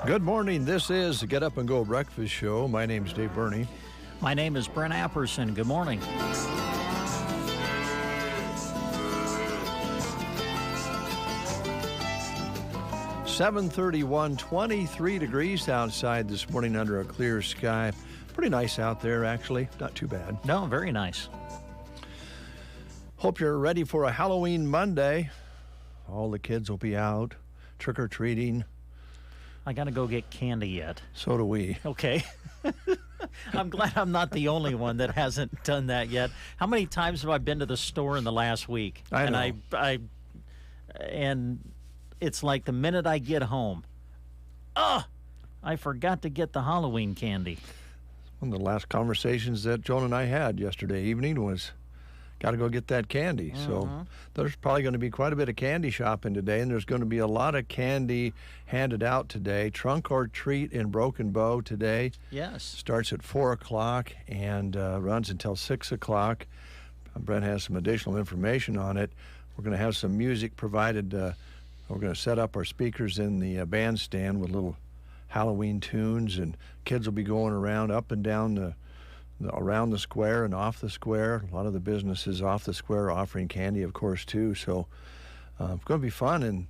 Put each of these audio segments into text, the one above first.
Good morning. This is the Get Up and Go Breakfast Show. My name is Dave Burney. My name is Brent Apperson. Good morning. (7:31), 23 degrees outside this morning under a clear sky. Pretty nice out there, actually. Not too bad. No, very nice. Hope you're ready for a Halloween Monday. All the kids will be out trick-or-treating. I got to go get candy yet. So do we. Okay. I'm glad I'm not the only one that hasn't done that yet. How many times have I been to the store in the last week? I know. And it's like the minute I get home, I forgot to get the Halloween candy. One of the last conversations that Joan and I had yesterday evening was, got to go get that candy. So there's probably going to be quite a bit of candy shopping today, and there's going to be a lot of candy handed out today. Trunk or Treat in Broken Bow today. Yes. Starts at 4 o'clock and runs until 6 o'clock. Brent has some additional information on it. We're going to have some music provided. We're going to set up our speakers in the bandstand with little Halloween tunes, and kids will be going around up and down around the square and off the square. A lot of the businesses off the square are offering candy, of course, too. So it's going to be fun, and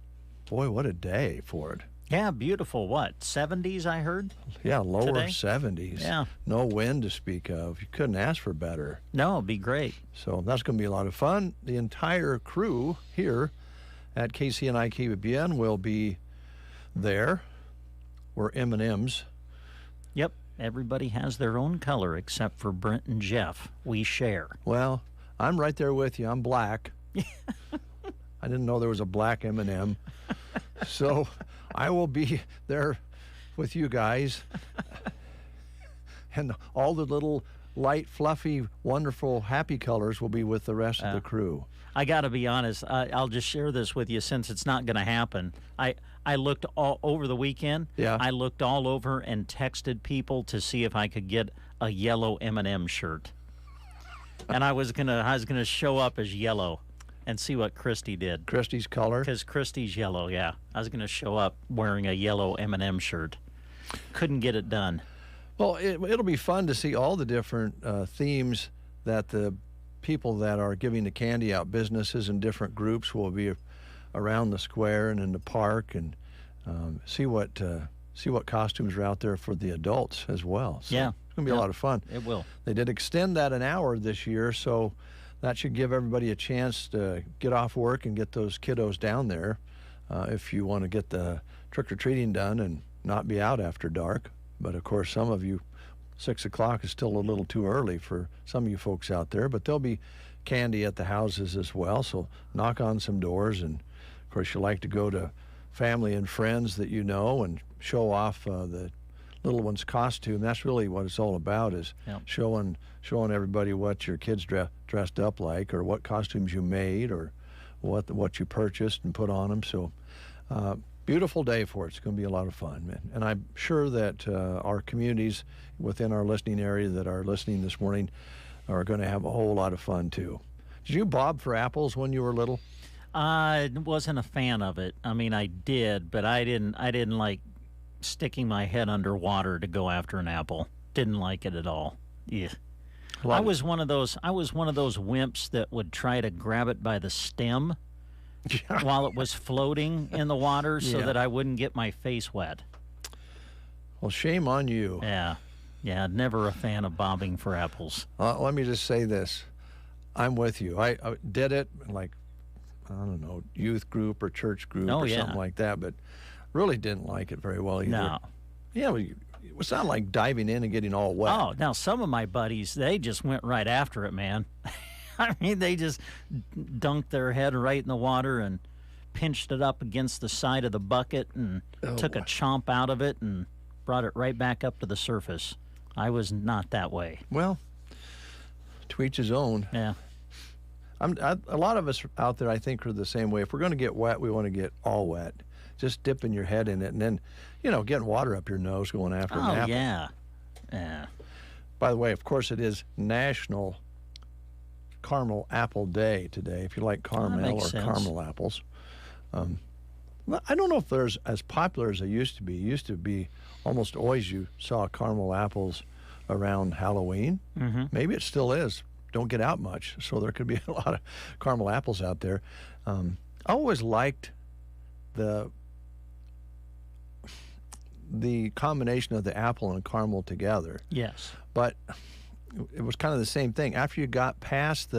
boy, what a day for it. Yeah, beautiful. What, 70s I heard? Yeah, lower today? 70s. Yeah. No wind to speak of. You couldn't ask for better. No, it'd be great. So that's going to be a lot of fun. The entire crew here at KCNI KBBN will be there. We're M&Ms. Yep. Everybody has their own color except for Brent and Jeff. We share. Well, I'm right there with you. I'm black. I didn't know there was a black M&M. So I will be there with you guys. And all the little light, fluffy, wonderful, happy colors will be with the rest of the crew. I got to be honest. I'll just share this with you since it's not going to happen. I looked all over the weekend. Yeah. I looked all over and texted people to see if I could get a yellow M&M shirt. And I was gonna show up as yellow and see what Christy did. Christy's color? Because Christy's yellow, yeah. I was gonna show up wearing a yellow M&M shirt. Couldn't get it done. Well, it'll be fun to see all the different themes that the people that are giving the candy out, businesses and different groups, will be around the square and in the park, and see what costumes are out there for the adults as well. So yeah, it's going to be a lot of fun. It will. They did extend that an hour this year, so that should give everybody a chance to get off work and get those kiddos down there if you want to get the trick-or-treating done and not be out after dark. But, of course, some of you, 6 o'clock is still a little too early for some of you folks out there. But there'll be candy at the houses as well, so knock on some doors. And, of course, you like to go to family and friends that you know and show off the little one's costume. That's really what it's all about, is showing everybody what your kids dressed up like, or what costumes you made, or what you purchased and put on them. So beautiful day for it. It's going to be a lot of fun. And I'm sure that our communities within our listening area that are listening this morning are going to have a whole lot of fun too. Did you bob for apples when you were little? I wasn't a fan of it. I mean, I did, but I didn't like sticking my head underwater to go after an apple. Didn't like it at all. Yeah. I was one of those wimps that would try to grab it by the stem while it was floating in the water so that I wouldn't get my face wet. Well, shame on you. Yeah, never a fan of bobbing for apples. Let me just say this. I'm with you. I did it like, I don't know, youth group or church group something like that, but really didn't like it very well either. No. Yeah, it's not like diving in and getting all wet. Oh, now some of my buddies, they just went right after it, man. I mean, they just dunked their head right in the water and pinched it up against the side of the bucket and took a chomp out of it and brought it right back up to the surface. I was not that way. Well, to each his own. Yeah. A lot of us out there, I think, are the same way. If we're going to get wet, we want to get all wet. Just dipping your head in it and then, getting water up your nose going after an apple. Oh, yeah. By the way, of course, it is National Caramel Apple Day today, if you like caramel or caramel apples. Well, I don't know if they're as popular as they used to be. It used to be almost always you saw caramel apples around Halloween. Mm-hmm. Maybe it still is. Don't get out much, so there could be a lot of caramel apples out there. I always liked the combination of the apple and caramel together. Yes. But it was kind of the same thing. After you got past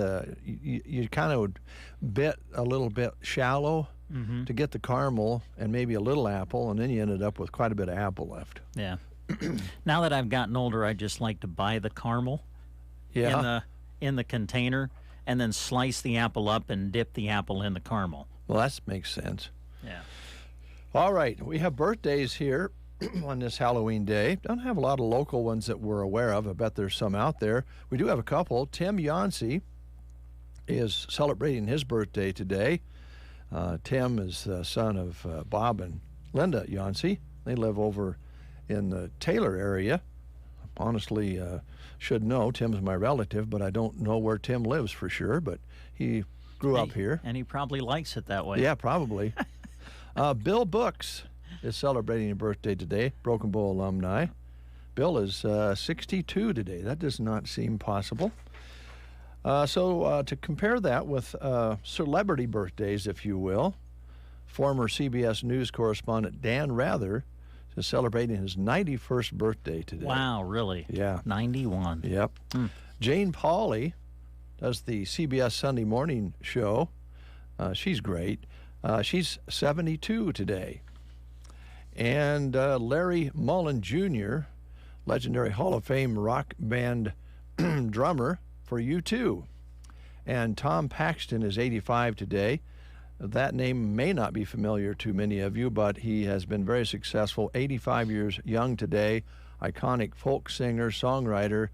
you kind of bit a little bit shallow to get the caramel and maybe a little apple, and then you ended up with quite a bit of apple left. Yeah. Now that I've gotten older, I just like to buy the caramel in the container and then slice the apple up and dip the apple in the caramel. Well, that makes sense. Yeah. All right, we have birthdays here on this Halloween day. Don't have a lot of local ones that we're aware of. I bet there's some out there. We do have a couple. Tim Yancey is celebrating his birthday today. Tim is the son of Bob and Linda Yancey. They live over in the Taylor area. Honestly, should know. Tim's my relative, but I don't know where Tim lives for sure, but he grew up here. And he probably likes it that way. Yeah, probably. Bill Brooks is celebrating a birthday today, Broken Bow alumni. Bill is 62 today. That does not seem possible. So to compare that with celebrity birthdays, if you will, former CBS News correspondent Dan Rather is celebrating his 91st birthday today. Wow, really? Yeah. 91. Yep. Jane Pauley does the CBS Sunday morning show. She's great. She's 72 today. And Larry Mullen Jr., legendary Hall of Fame rock band drummer for U2. And Tom Paxton is 85 today. That name may not be familiar to many of you, but he has been very successful, 85 years young today, iconic folk singer, songwriter,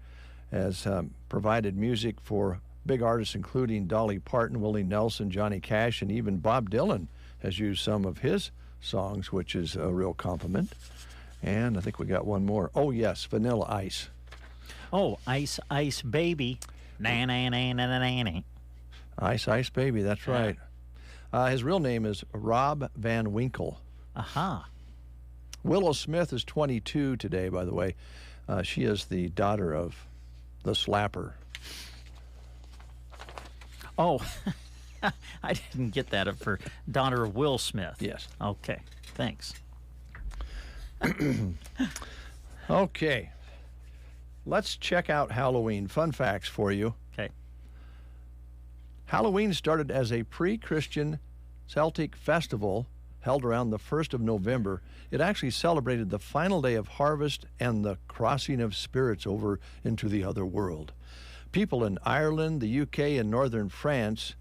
has provided music for big artists including Dolly Parton, Willie Nelson, Johnny Cash, and even Bob Dylan has used some of his songs, which is a real compliment. And I think we got one more. Oh, yes, Vanilla Ice. Oh, Ice Ice Baby. Na na na na na na na. Ice Ice Baby, that's right. His real name is Rob Van Winkle. Aha. Willow Smith is 22 today, by the way. She is the daughter of the Slapper. Oh, I didn't get that for daughter of Will Smith. Yes. Okay, thanks. Okay. Let's check out Halloween. Fun facts for you. Okay. Halloween started as a pre-Christian Celtic festival held around the 1st of November. It actually celebrated the final day of harvest and the crossing of spirits over into the other world. People in Ireland, the UK, and northern France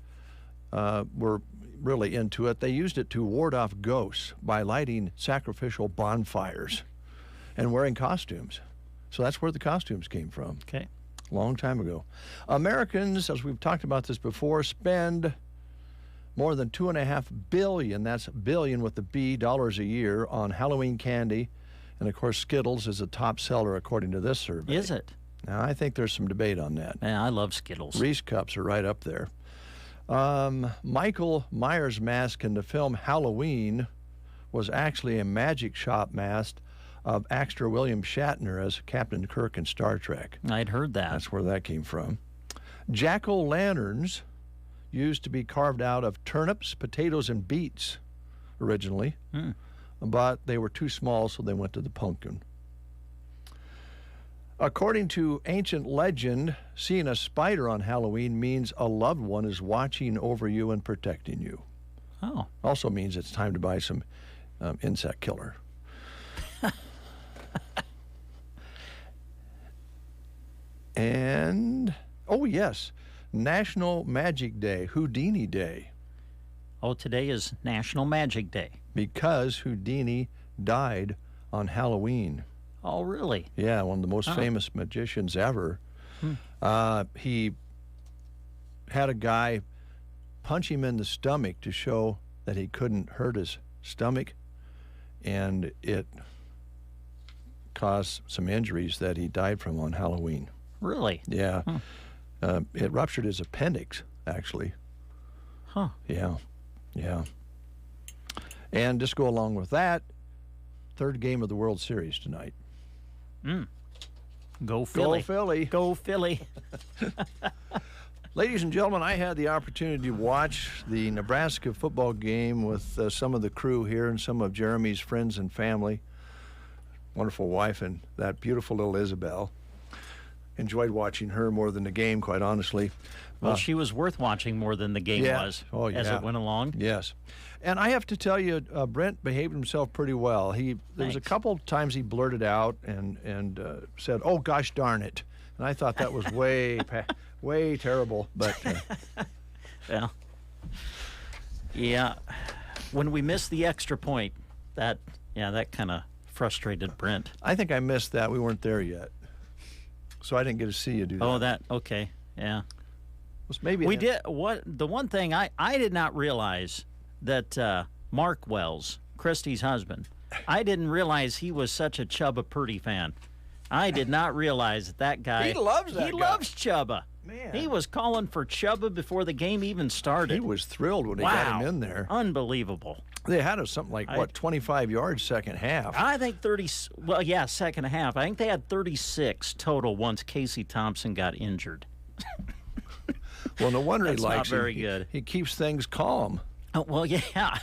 were really into it. They used it to ward off ghosts by lighting sacrificial bonfires and wearing costumes. So that's where the costumes came from. Okay. Long time ago. Americans, as we've talked about this before, spend more than $2.5 billion, that's billion with the B, dollars a year on Halloween candy. And of course, Skittles is a top seller according to this survey. Is it? Now, I think there's some debate on that. Man, I love Skittles. Reese Cups are right up there. Michael Myers' mask in the film Halloween was actually a magic shop mask of actor William Shatner as Captain Kirk in Star Trek. I'd heard that. That's where that came from. Jack-o'-lanterns used to be carved out of turnips, potatoes, and beets originally, but they were too small, so they went to the pumpkin. According to ancient legend, seeing a spider on Halloween means a loved one is watching over you and protecting you. Oh. Also means it's time to buy some insect killer. And, oh yes, National Magic Day, Houdini Day. Oh, today is National Magic Day. Because Houdini died on Halloween. Oh, really? Yeah, one of the most famous magicians ever. He had a guy punch him in the stomach to show that he couldn't hurt his stomach, and it caused some injuries that he died from on Halloween. Really? Yeah. It ruptured his appendix, actually. Huh. Yeah. Yeah. And just go along with that, third game of the World Series tonight. Go Philly. Go Philly. Go Philly. Ladies and gentlemen, I had the opportunity to watch the Nebraska football game with some of the crew here and some of Jeremy's friends and family. Wonderful wife and that beautiful little Isabel. Enjoyed watching her more than the game, quite honestly. Well, she was worth watching more than the game was as it went along. Yes. And I have to tell you, Brent behaved himself pretty well. There was a couple times he blurted out and said, "Oh, gosh darn it." And I thought that was way terrible. But well, yeah, when we missed the extra point, that kind of frustrated Brent. I think I missed that. We weren't there yet. So I didn't get to see you do that. Oh, okay. Yeah. Maybe we did. The one thing I did not realize that Mark Wells, Christy's husband, I didn't realize he was such a Chubba Purdy fan. I did not realize that guy. He loves that guy. He loves Chubba. Man. He was calling for Chubba before the game even started. He was thrilled when they got him in there. Unbelievable. They had us something like, 25 yards second half? I think 30. Well, yeah, second half. I think they had 36 total once Casey Thompson got injured. Well, no wonder he likes not very good. He keeps things calm. Oh, well, yeah.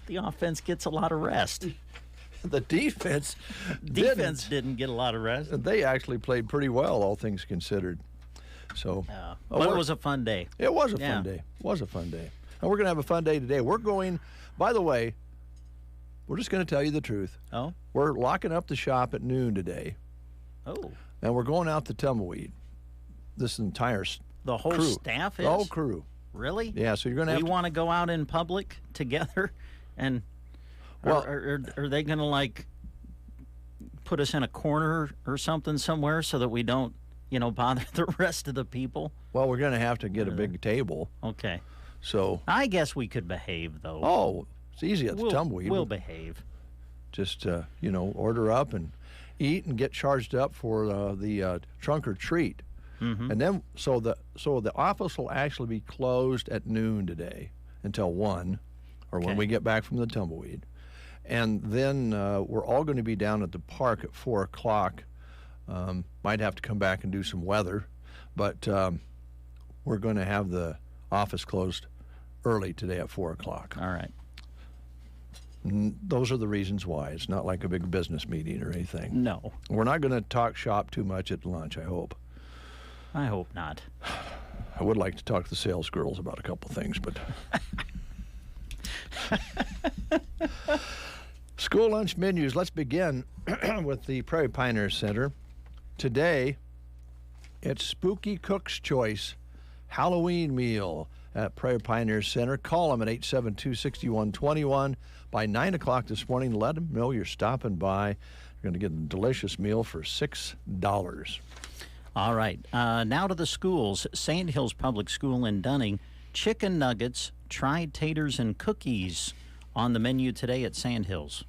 The offense gets a lot of rest. The defense didn't get a lot of rest. They actually played pretty well, all things considered. So, but it was a fun day. It was a fun day. It was a fun day. And we're going to have a fun day today. We're going, by the way, we're just going to tell you the truth. Oh? We're locking up the shop at noon today. Oh. And we're going out to Tumbleweed. This entire The whole crew. staff is? The whole crew. Really? Yeah, so you're going to have We want to go out in public together? And are they going to, like, put us in a corner or something somewhere so that we don't, bother the rest of the people? Well, we're going to have to get a big table. Okay. So I guess we could behave, though. Oh, it's easy at the Tumbleweed. We'll behave. Just, order up and eat and get charged up for the trunk or treat. Mm-hmm. And then, so the office will actually be closed at noon today until 1, or when we get back from the Tumbleweed. And then we're all going to be down at the park at 4 o'clock. Might have to come back and do some weather, but we're going to have the office closed early today at 4 o'clock. All right. Those are the reasons why. It's not like a big business meeting or anything. No. We're not going to talk shop too much at lunch, I hope. I hope not. I would like to talk to the sales girls about a couple things, but... School lunch menus. Let's begin with the Prairie Pioneer Center. Today, it's Spooky Cook's Choice Halloween meal at Prairie Pioneer Center. Call them at 872-6121 by 9 o'clock this morning. Let them know you're stopping by. You're going to get a delicious meal for $6. All right. Now to the schools. Sand Hills Public School in Dunning. Chicken nuggets, tried taters, and cookies on the menu today at Sand Hills.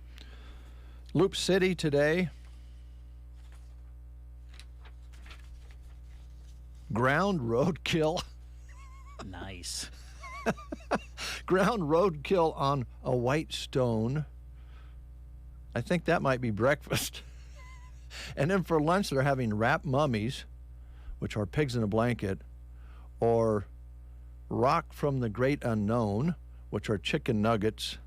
Loop City today. Ground roadkill. Nice. Ground roadkill on a white stone. I think that might be breakfast. And then for lunch, they're having wrapped mummies, which are pigs in a blanket, or rock from the great unknown, which are chicken nuggets,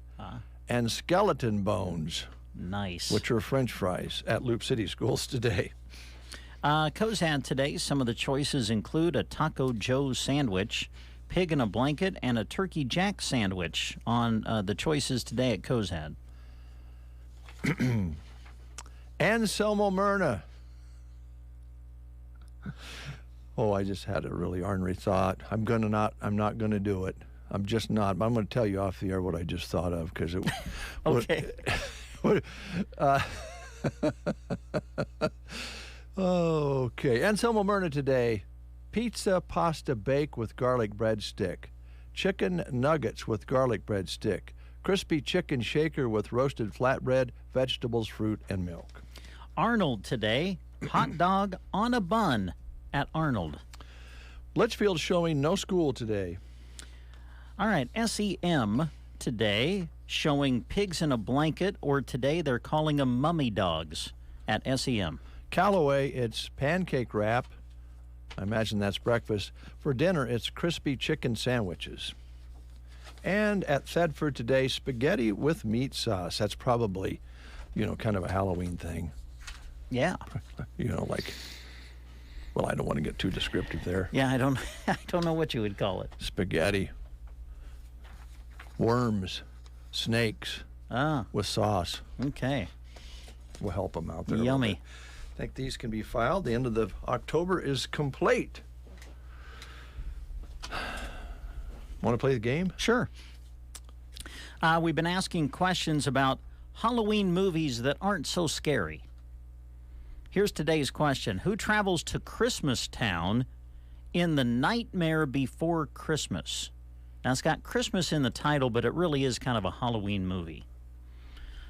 and skeleton bones. Nice. Which are French fries at Loop City Schools today. Cozad today, some of the choices include a Taco Joe's sandwich, pig in a blanket, and a Turkey Jack sandwich on the choices today at Cozad. Anselmo Myrna. Oh, I just had a really ornery thought. I'm not gonna do it. I'm just not. I'm gonna tell you off the air what I just thought of because it. Okay. Okay. Anselmo Myrna today. Pizza pasta bake with garlic breadstick. Chicken nuggets with garlic breadstick. Crispy chicken shaker with roasted flatbread, vegetables, fruit, and milk. Arnold today. Hot dog on a bun at Arnold. Litchfield showing no school today. All right. SEM today showing pigs in a blanket, or today they're calling them mummy dogs at SEM. Callaway, it's pancake wrap. I imagine that's breakfast. For dinner, it's crispy chicken sandwiches. And at Thedford today, spaghetti with meat sauce. That's probably, kind of a Halloween thing. Yeah. Like, well, I don't want to get too descriptive there. Yeah, I don't know what you would call it. Spaghetti. Worms. Snakes. With sauce. Okay. We'll help them out there. Yummy. I think these can be filed. The end of the October is complete. Want to play the game? Sure. We've been asking questions about Halloween movies that aren't so scary. Here's today's question. Who travels to Christmas Town in The Nightmare Before Christmas? Now, it's got Christmas in the title, but it really is kind of a Halloween movie.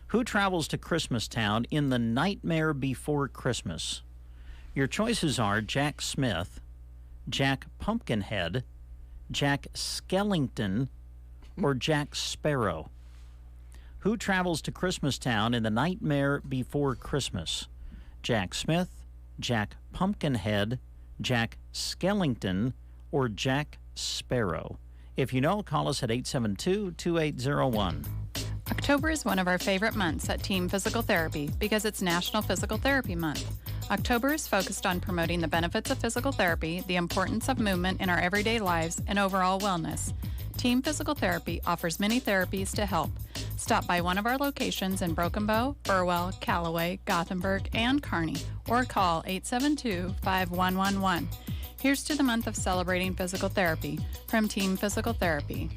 Who travels to Christmas Town in The Nightmare Before Christmas? Your choices are Jack Smith, Jack Pumpkinhead, Jack Skellington, or Jack Sparrow. Who travels to Christmas Town in The Nightmare Before Christmas? Jack Smith, Jack Pumpkinhead, Jack Skellington, or Jack Sparrow? If you know, call us at 872-2801. October is one of our favorite months at Team Physical Therapy because it's National Physical Therapy Month. October is focused on promoting the benefits of physical therapy, the importance of movement in our everyday lives, and overall wellness. Team Physical Therapy offers many therapies to help. Stop by one of our locations in Broken Bow, Burwell, Callaway, Gothenburg, and Kearney, or call 872-5111. Here's to the month of celebrating physical therapy from Team Physical Therapy.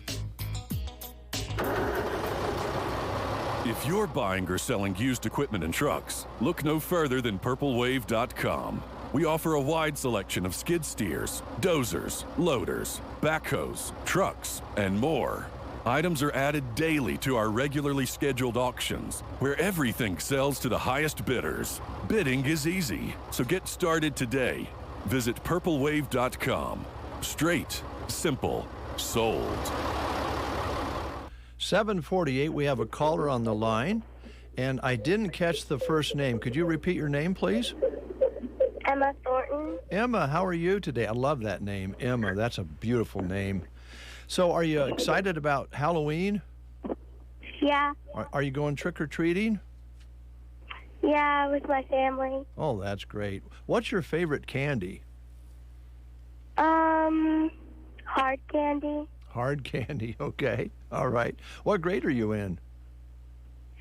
If you're buying or selling used equipment and trucks, look no further than PurpleWave.com. We offer a wide selection of skid steers, dozers, loaders, backhoes, trucks, and more. Items are added daily to our regularly scheduled auctions, where everything sells to the highest bidders. Bidding is easy, so get started today. Visit PurpleWave.com. Straight, simple, sold. 748, we have a caller on the line, and I didn't catch the first name. Could you repeat your name, please? Emma Thornton. Emma, how are you today? I love that name, Emma. That's a beautiful name. So are you excited about Halloween? Yeah. Are you going trick-or-treating? Yeah, with my family. Oh, that's great. What's your favorite candy? Hard candy. Hard candy, okay. All right. What grade are you in?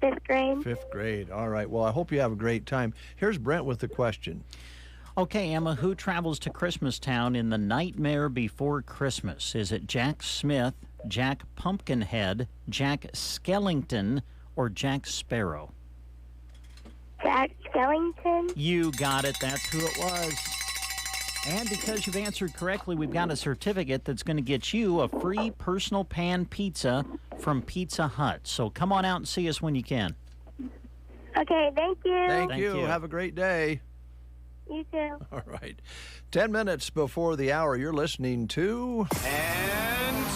5th grade. 5th grade. All right. Well, I hope you have a great time. Here's Brent with the question. Okay, Emma, who travels to Christmas Town in The Nightmare Before Christmas? Is it Jack Smith, Jack Pumpkinhead, Jack Skellington, or Jack Sparrow? Jack Skellington. You got it. That's who it was. And because you've answered correctly, we've got a certificate that's going to get you a free personal pan pizza from Pizza Hut. So come on out and see us when you can. Okay, thank you. Thank you. Have a great day. You too. All right. 10 minutes before the hour, you're listening to... And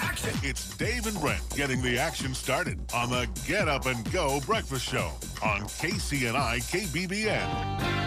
action! It's Dave and Brent getting the action started on the Get Up and Go Breakfast Show on KCNI KBBN.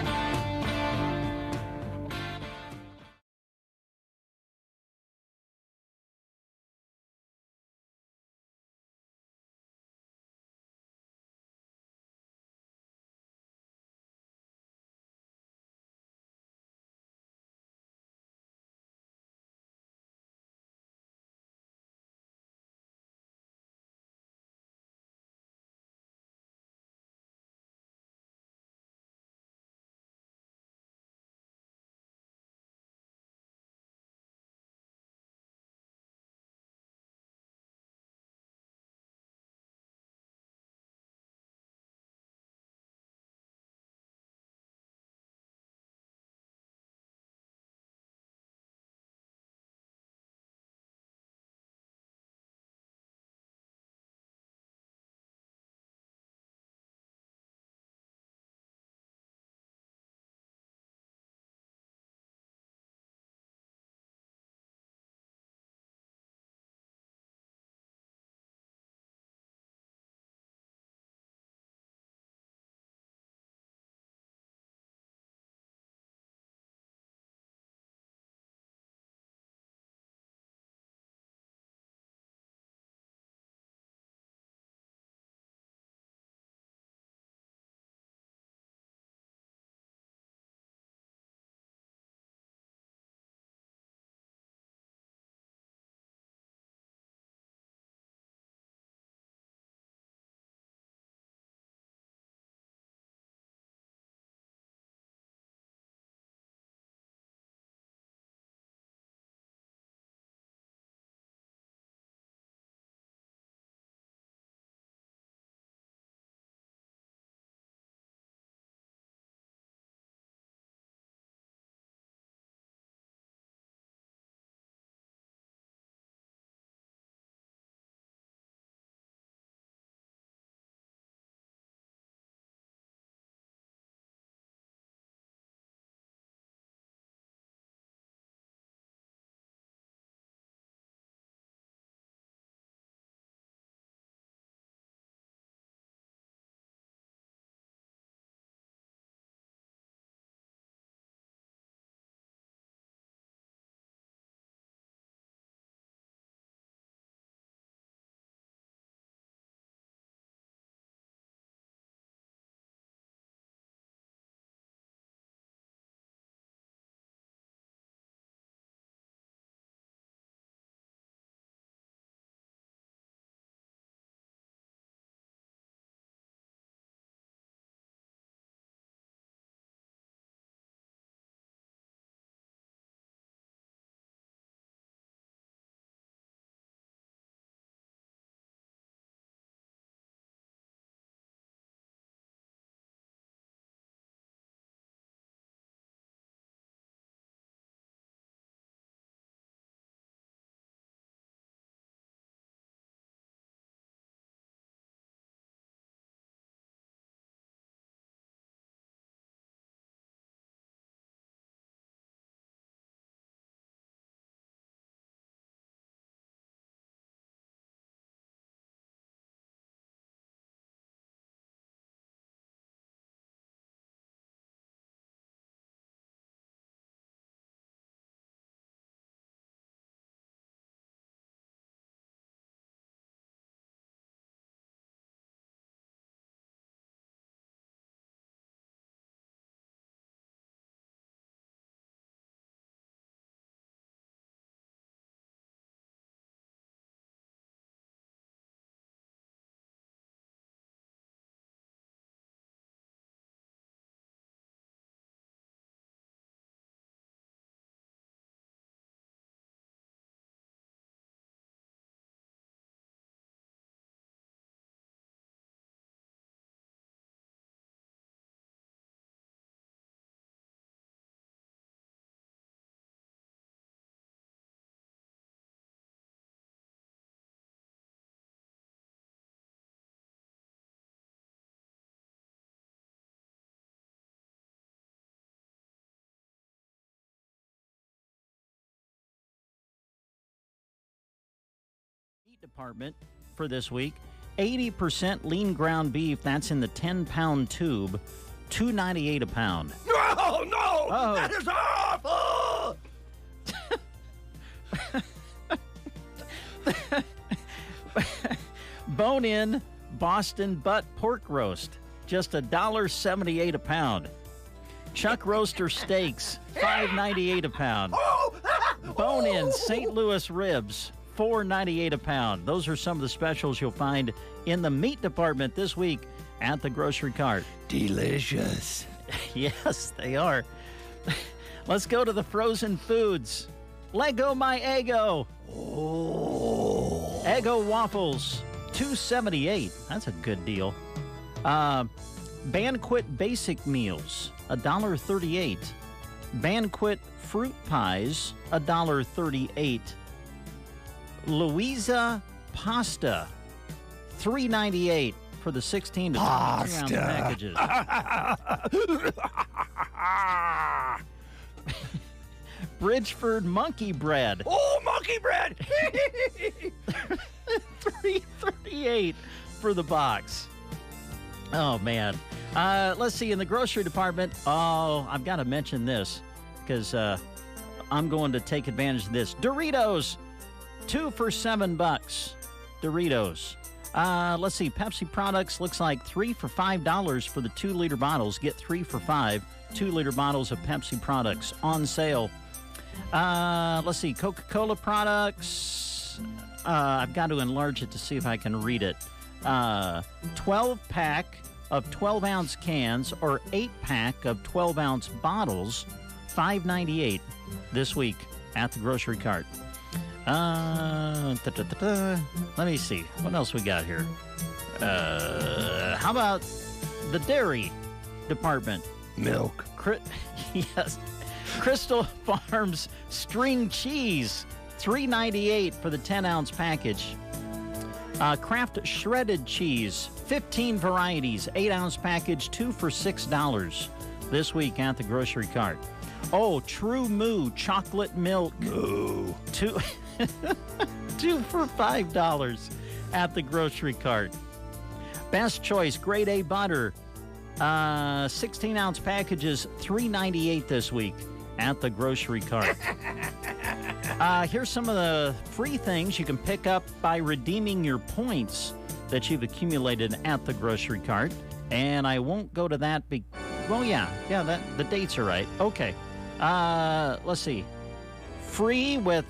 Meat department for this week. 80% lean ground beef. That's in the 10-pound tube. $2.98 a pound. No, no, Oh. that is awful. Bone-in Boston butt pork roast, just $1.78 a pound. Chuck roaster steaks, $5.98 a pound. Bone-in St. Louis ribs, $4.98 a pound. Those are some of the specials you'll find in the meat department this week at the grocery cart. Delicious. Yes, they are. Let's go to the frozen foods. Lego My Eggo. Oh. Eggo waffles, $2.78. That's a good deal. Banquet basic meals, $1.38. Banquet fruit pies, $1.38. Louisa pasta, $3.98 for the 16 to 22 ounce packages. Bridgeford monkey bread, Oh, monkey bread. $3.38 for the box. Oh man. Let's see, in the grocery department. Oh, I've got to mention this because I'm going to take advantage of this. Doritos, 2 for $7. Doritos. Let's see, Pepsi products looks like 3 for $5 for the 2-liter bottles. Get 3 for $5. 2-liter bottles of Pepsi products on sale. Let's see, Coca-Cola products. I've got to enlarge it to see if I can read it. 12-pack of 12-ounce cans or 8-pack of 12-ounce bottles, $5.98 this week at the grocery cart. Let me see. What else we got here? How about the dairy department? Milk. Yes. Crystal Farms string cheese, $3.98 for the 10-ounce package. Kraft shredded cheese, 15 varieties, 8-ounce package, 2 for $6 this week at the grocery cart. Oh, True Moo chocolate milk. Moo. 2 for $5 at the grocery cart. Best Choice Grade A butter, 16-ounce packages, $3.98 this week at the grocery cart. Here's some of the free things you can pick up by redeeming your points that you've accumulated at the grocery cart. And I won't go to that. The dates are right. Okay. Let's see. Free with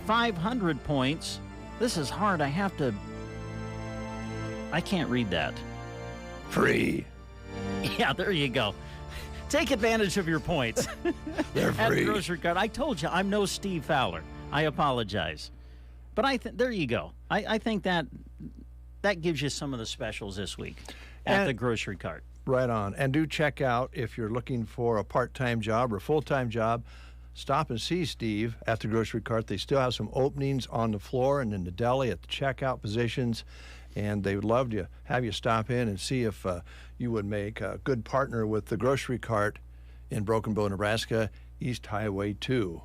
500 points. This is hard. I can't read that. Free. Yeah, there you go. Take advantage of your points. They're At the free. grocery cart. I told you, I'm no Steve Fowler. I apologize. But there you go. I think that gives you some of the specials this week at And- the grocery cart. Right on. And do check out if you're looking for a part-time job or full-time job. Stop and see Steve at the grocery cart. They still have some openings on the floor and in the deli at the checkout positions. And they would love to have you stop in and see if you would make a good partner with the grocery cart in Broken Bow, Nebraska, East Highway 2.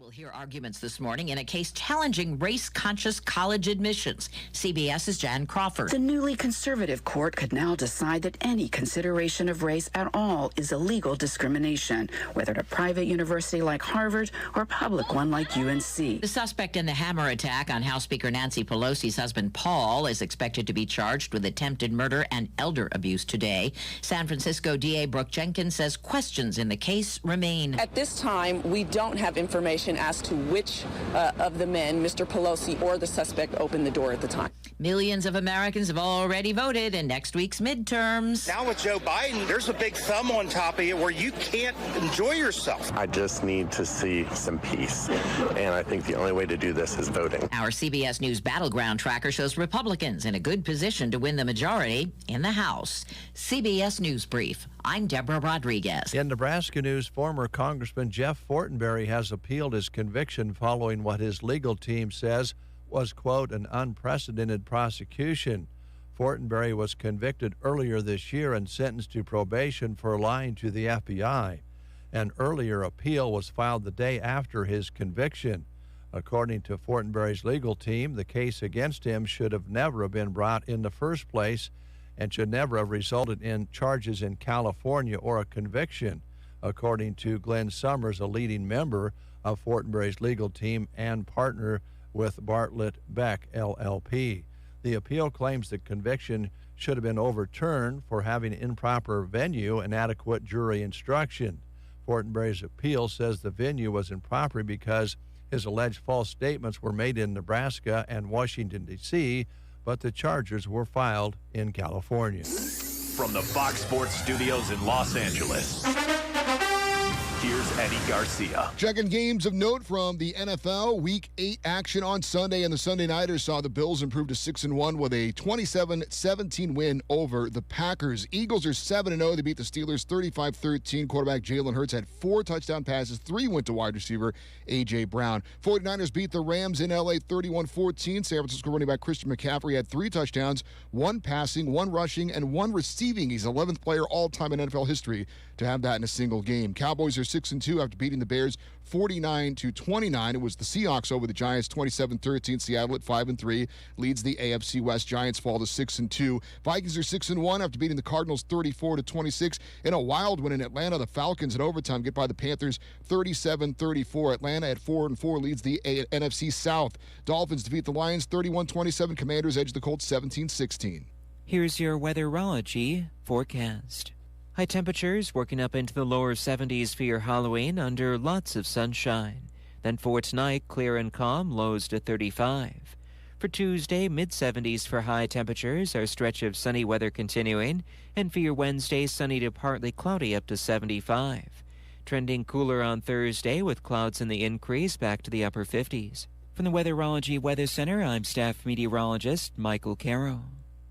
We'll hear arguments this morning in a case challenging race-conscious college admissions. CBS's Jan Crawford. The newly conservative court could now decide that any consideration of race at all is illegal discrimination, whether at a private university like Harvard or a public one like UNC. The suspect in the hammer attack on House Speaker Nancy Pelosi's husband, Paul, is expected to be charged with attempted murder and elder abuse today. San Francisco DA Brooke Jenkins says questions in the case remain. At this time, we don't have information as to which of the men, Mr. Pelosi or the suspect, opened the door at the time. Millions of Americans have already voted in next week's midterms. Now with Joe Biden, there's a big thumb on top of you where you can't enjoy yourself. I just need to see some peace, and I think the only way to do this is voting. Our CBS News Battleground Tracker shows Republicans in a good position to win the majority in the House. CBS News Brief. I'm Deborah Rodriguez. In Nebraska news, former Congressman Jeff Fortenberry has appealed his conviction following what his legal team says was, quote, an unprecedented prosecution. Fortenberry was convicted earlier this year and sentenced to probation for lying to the FBI. An earlier appeal was filed the day after his conviction. According to Fortenberry's legal team, the case against him should have never been brought in the first place and should never have resulted in charges in California or a conviction, according to Glenn Summers, a leading member of Fortenberry's legal team and partner with Bartlett Beck, LLP. The appeal claims the conviction should have been overturned for having improper venue and inadequate jury instruction. Fortenberry's appeal says the venue was improper because his alleged false statements were made in Nebraska and Washington, D.C., but the charges were filed in California. From the Fox Sports Studios in Los Angeles, here's Eddie Garcia. Checking games of note from the NFL. Week 8 action on Sunday, and the Sunday Nighters saw the Bills improve to 6-1 with a 27-17 win over the Packers. Eagles are 7-0. They beat the Steelers 35-13. Quarterback Jalen Hurts had 4 touchdown passes. 3 went to wide receiver A.J. Brown. 49ers beat the Rams in L.A. 31-14. San Francisco running back Christian McCaffrey had 3 touchdowns, 1 passing, 1 rushing, and 1 receiving. He's 11th player all-time in NFL history to have that in a single game. Cowboys are 6-2 after beating the Bears 49-29. It was the Seahawks over the Giants 27-13. Seattle at 5-3 leads the AFC West. Giants fall to 6-2. Vikings are 6-1 after beating the Cardinals 34-26. In a wild win in Atlanta, the Falcons in overtime get by the Panthers 37-34. Atlanta at 4-4 leads the NFC South. Dolphins defeat the Lions 31-27. Commanders edge the Colts 17-16. Here's your weatherology forecast. High temperatures working up into the lower 70s for your Halloween under lots of sunshine. Then for tonight, clear and calm, lows to 35. For Tuesday, mid-70s for high temperatures, our stretch of sunny weather continuing. And for your Wednesday, sunny to partly cloudy up to 75. Trending cooler on Thursday with clouds in the increase back to the upper 50s. From the Weatherology Weather Center, I'm staff meteorologist Michael Caro.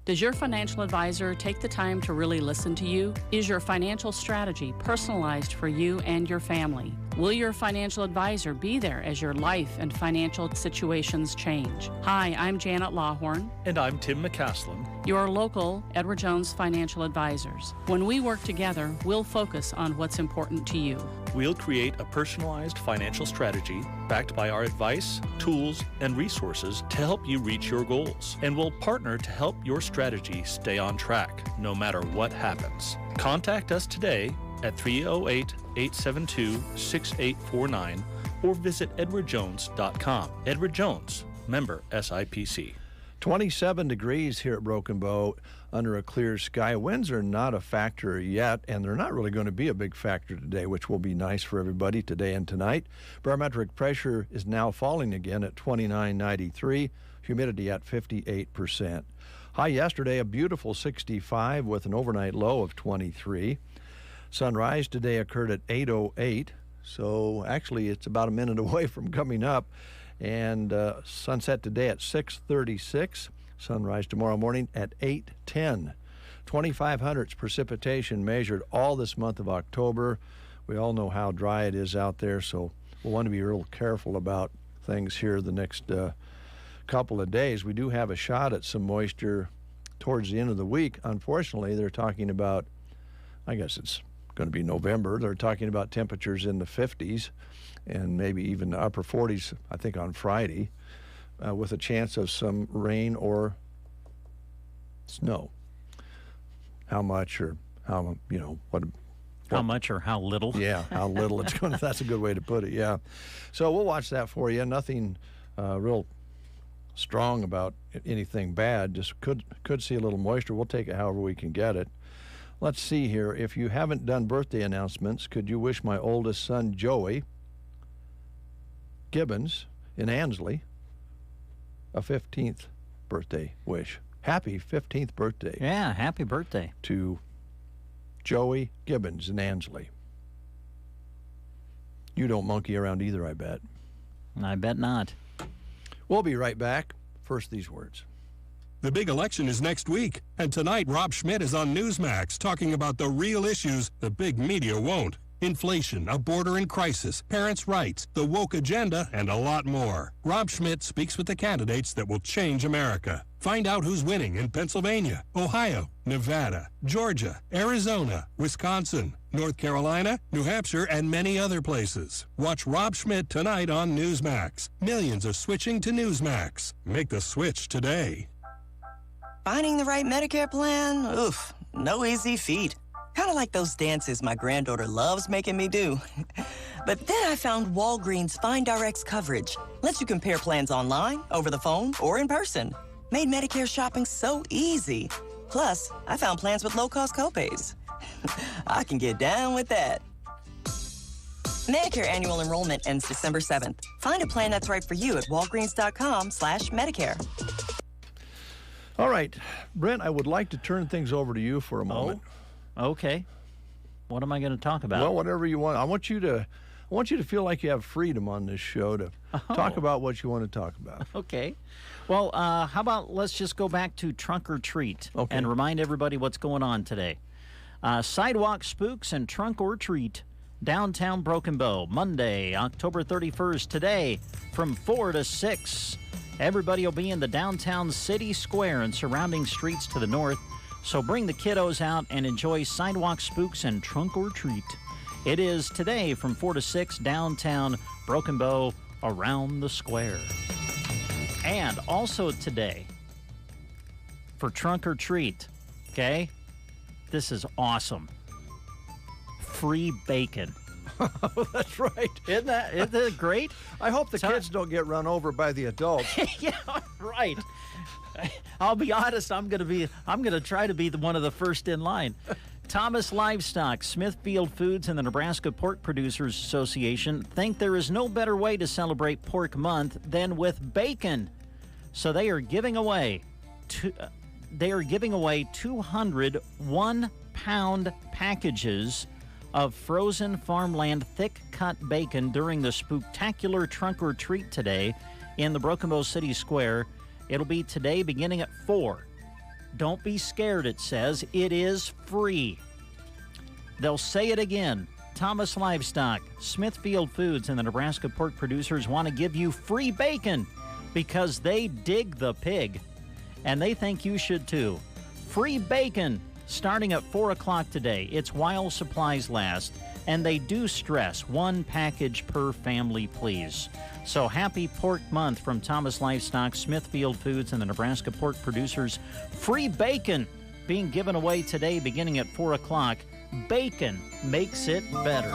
Does your financial advisor take the time to really listen to you? Is your financial strategy personalized for you and your family? Will your financial advisor be there as your life and financial situations change? Hi, I'm Janet Lawhorn. And I'm Tim McCaslin. Your local Edward Jones financial advisors. When we work together, we'll focus on what's important to you. We'll create a personalized financial strategy backed by our advice, tools, and resources to help you reach your goals. And we'll partner to help your strategy stay on track, no matter what happens. Contact us today at 308-872-6849 or visit edwardjones.com. Edward Jones, member SIPC. 27 degrees here at Broken Bow under a clear sky. Winds are not a factor yet, and they're not really going to be a big factor today, which will be nice for everybody today and tonight. Barometric pressure is now falling again at 29.93, humidity at 58%. High yesterday, a beautiful 65 with an overnight low of 23. Sunrise today occurred at 8:08, so actually it's about a minute away from coming up. And sunset today at 6:36. Sunrise tomorrow morning at 8:10. 2,500 precipitation measured all this month of October. We all know how dry it is out there, so we'll want to be real careful about things here the next couple of days. We do have a shot at some moisture towards the end of the week. Unfortunately, they're talking about, I guess it's going to be November. They're talking about temperatures in the 50s and maybe even the upper 40s, I think, on Friday, with a chance of some rain or snow. How much or how, what how much or how little? Yeah, how little it's going to, that's a good way to put it, yeah. So we'll watch that for you. Nothing real strong about anything bad, just could see a little moisture. We'll take it however we can get it. Let's see here. If you haven't done birthday announcements, could you wish my oldest son, Joey Gibbons in Ansley, a 15th birthday wish? Happy 15th birthday. Yeah, happy birthday. To Joey Gibbons in Ansley. You don't monkey around either, I bet. I bet not. We'll be right back. First, these words. The big election is next week, and tonight Rob Schmidt is on Newsmax talking about the real issues the big media won't. Inflation, a border in crisis, parents' rights, the woke agenda, and a lot more. Rob Schmidt speaks with the candidates that will change America. Find out who's winning in Pennsylvania, Ohio, Nevada, Georgia, Arizona, Wisconsin, North Carolina, New Hampshire, and many other places. Watch Rob Schmidt tonight on Newsmax. Millions are switching to Newsmax. Make the switch today. Finding the right Medicare plan? Oof, no easy feat. Kind of like those dances my granddaughter loves making me do. But then I found Walgreens FindRx coverage. Lets you compare plans online, over the phone, or in person. Made Medicare shopping so easy. Plus, I found plans with low-cost copays. I can get down with that. Medicare annual enrollment ends December 7th. Find a plan that's right for you at walgreens.com/Medicare. All right, Brent, I would like to turn things over to you for a moment. Okay. What am I going to talk about? Well, whatever you want. I want you to feel like you have freedom on this show to talk about what you want to talk about. Okay. Well, how about let's just go back to Trunk or Treat and remind everybody what's going on today. Sidewalk Spooks and Trunk or Treat, downtown Broken Bow, Monday, October 31st, today from 4 to 6. Everybody will be in the downtown city square and surrounding streets to the north. So bring the kiddos out and enjoy Sidewalk Spooks and Trunk or Treat. It is today from 4 to 6, downtown Broken Bow, around the square. And also today, for Trunk or Treat, okay? This is awesome. Free bacon. Oh, that's right. Isn't that great? I hope the kids don't get run over by the adults. Yeah, right. I'll be honest, I'm going to try to be one of the first in line. Thomas Livestock, Smithfield Foods, and the Nebraska Pork Producers Association think there is no better way to celebrate Pork Month than with bacon. So they are giving away 200 one-pound packages of frozen farmland thick-cut bacon during the spooktacular Trunk or Treat today in the Broken Bow City Square. It'll be today beginning at 4. Don't be scared, it says. It is free. They'll say it again. Thomas Livestock, Smithfield Foods, and the Nebraska Pork Producers want to give you free bacon because they dig the pig. And they think you should too. Free bacon starting at 4 o'clock today. It's while supplies last. And they do stress 1 package per family, please. So happy Pork Month from Thomas Livestock, Smithfield Foods, and the Nebraska Pork Producers. Free bacon being given away today beginning at 4 o'clock. Bacon makes it better.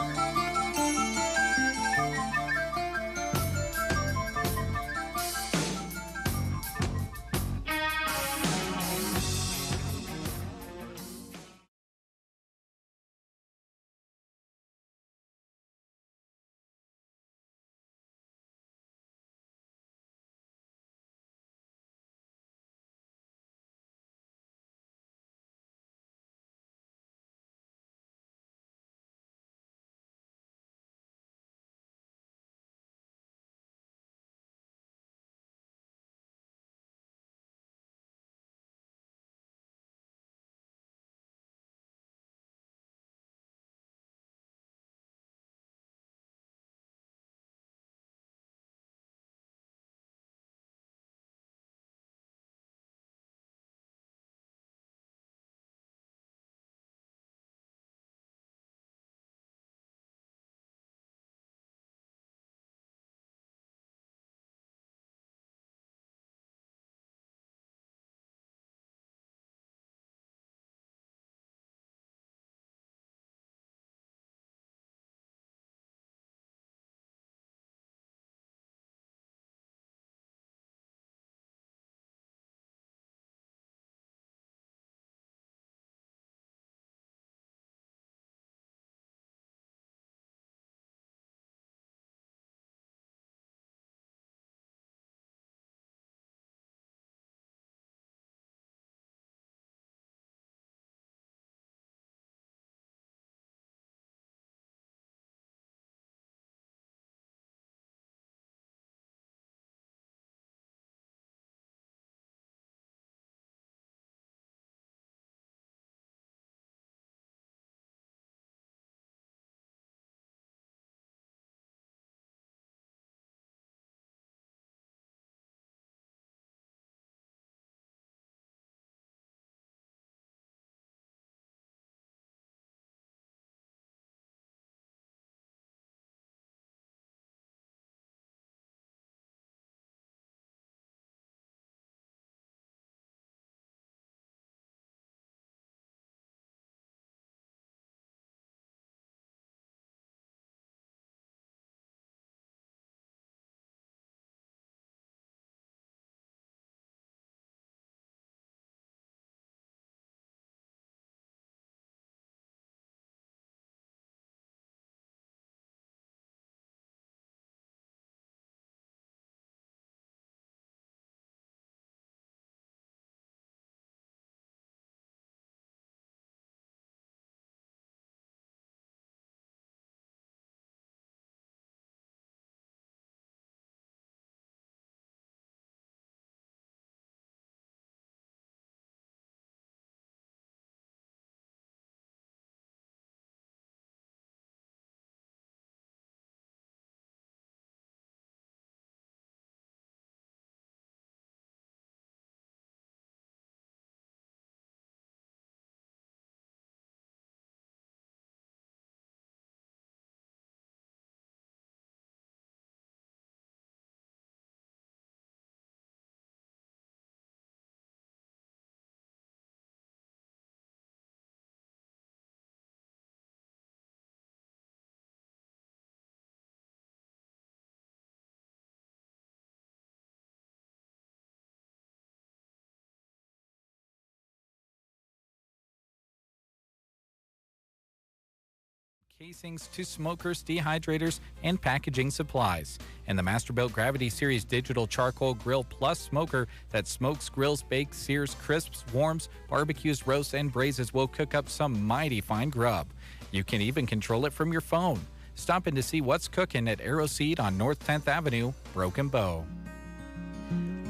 casings to smokers, dehydrators, and packaging supplies. And the Masterbuilt Gravity Series Digital Charcoal Grill Plus smoker that smokes, grills, bakes, sears, crisps, warms, barbecues, roasts, and braises will cook up some mighty fine grub. You can even control it from your phone. Stop in to see what's cooking at Arrow Seed on North 10th Avenue, Broken Bow.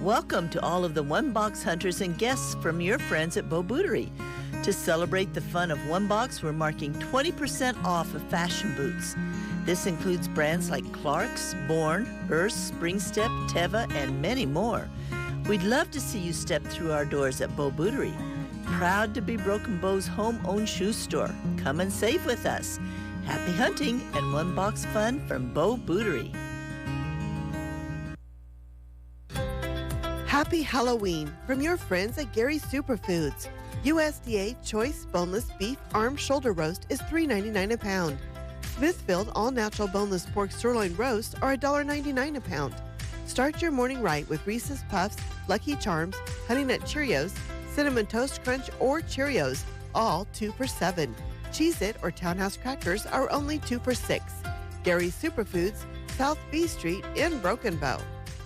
Welcome to all of the One Box hunters and guests from your friends at Bow Bootery. To celebrate the fun of One Box, we're marking 20% off of fashion boots. This includes brands like Clark's, Bourne, Earth, Springstep, Teva, and many more. We'd love to see you step through our doors at Bow Bootery. Proud to be Broken Bow's home-owned shoe store. Come and save with us. Happy hunting and One Box fun from Bow Bootery. Happy Halloween from your friends at Gary's Superfoods. USDA Choice Boneless Beef Arm Shoulder Roast is $3.99 a pound. Smithfield All-Natural Boneless Pork Sirloin Roast are $1.99 a pound. Start your morning right with Reese's Puffs, Lucky Charms, Honey Nut Cheerios, Cinnamon Toast Crunch, or Cheerios, all 2 for $7. Cheez-It or Townhouse Crackers are only 2 for $6. Gary's Superfoods, South B Street in Broken Bow.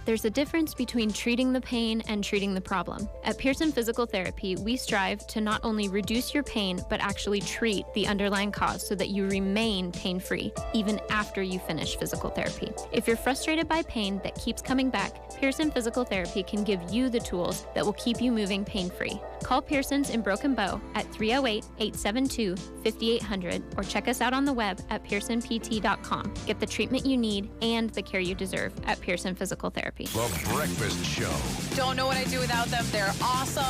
There's a difference between treating the pain and treating the problem. At Pearson Physical Therapy, we strive to not only reduce your pain, but actually treat the underlying cause so that you remain pain-free, even after you finish physical therapy. If you're frustrated by pain that keeps coming back, Pearson Physical Therapy can give you the tools that will keep you moving pain-free. Call Pearson's in Broken Bow at 308-872-5800 or check us out on the web at pearsonpt.com. Get the treatment you need and the care you deserve at Pearson Physical Therapy. The Breakfast Show. Don't know what I do without them. They're awesome.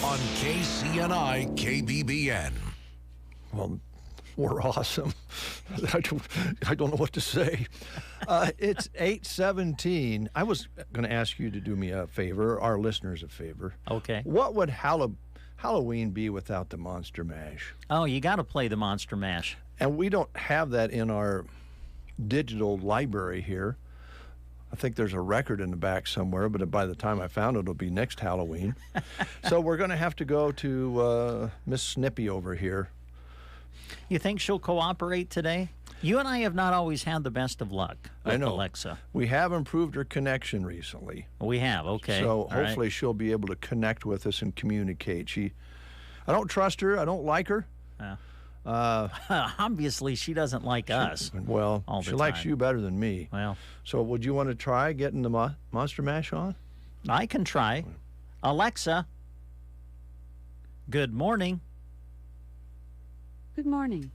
On KCNI KBBN. Well, we're awesome. I don't know what to say. It's 8:17. I was going to ask you to do me a favor, our listeners a favor. Okay. What would Halloween be without the Monster Mash? Oh, you got to play the Monster Mash. And we don't have that in our digital library here. I think there's a record in the back somewhere, but by the time I found it, it'll be next Halloween. So we're going to have to go to Miss Snippy over here. You think she'll cooperate today? You and I have not always had the best of luck with I know. Alexa. We have improved her connection recently. We have, okay. So All hopefully right. she'll be able to connect with us and communicate. I don't trust her. I don't like her. Yeah. Obviously, she doesn't like us. Well, all the she likes time. you better than me. Well, so would you want to try getting the Monster Mash on? I can try. Alexa, good morning. Good morning,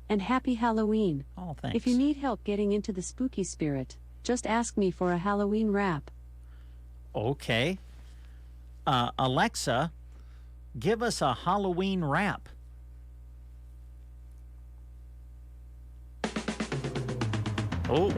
and happy Halloween. Oh, thanks. If you need help getting into the spooky spirit, just ask me for a Halloween rap. Okay. Alexa, give us a Halloween rap. Oh.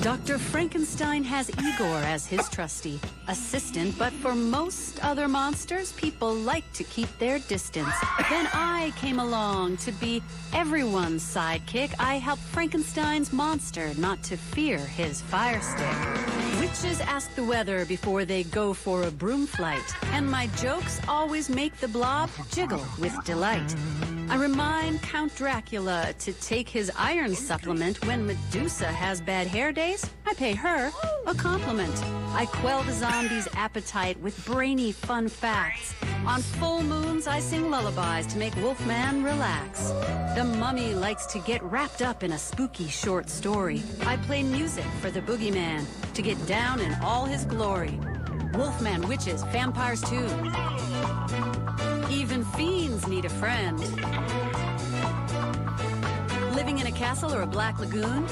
Dr. Frankenstein has Igor as his trusty assistant, but for most other monsters, people like to keep their distance. Then I came along to be everyone's sidekick. I helped Frankenstein's monster not to fear his fire stick. Witches ask the weather before they go for a broom flight, and my jokes always make the blob jiggle with delight. I remind Count Dracula to take his iron supplement when Medusa has bad hair days. I pay her a compliment. I quell the zombie's appetite with brainy fun facts. On full moons, I sing lullabies to make Wolfman relax. The mummy likes to get wrapped up in a spooky short story. I play music for the boogeyman to get down in all his glory. Wolfman, witches, vampires too. Even fiends need a friend. Living in a castle or a black lagoon?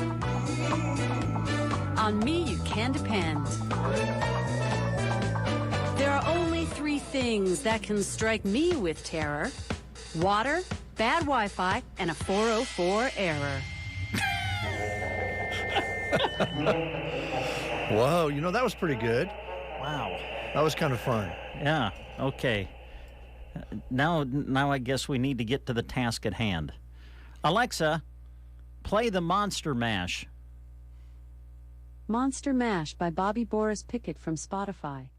On me you can depend. There are only 3 things that can strike me with terror: water, bad Wi-Fi, and a 404 error. Whoa, that was pretty good. Wow. That was kind of fun. Yeah, okay. Now I guess we need to get to the task at hand. Alexa, play the Monster Mash. Monster Mash by Bobby Boris Pickett from Spotify.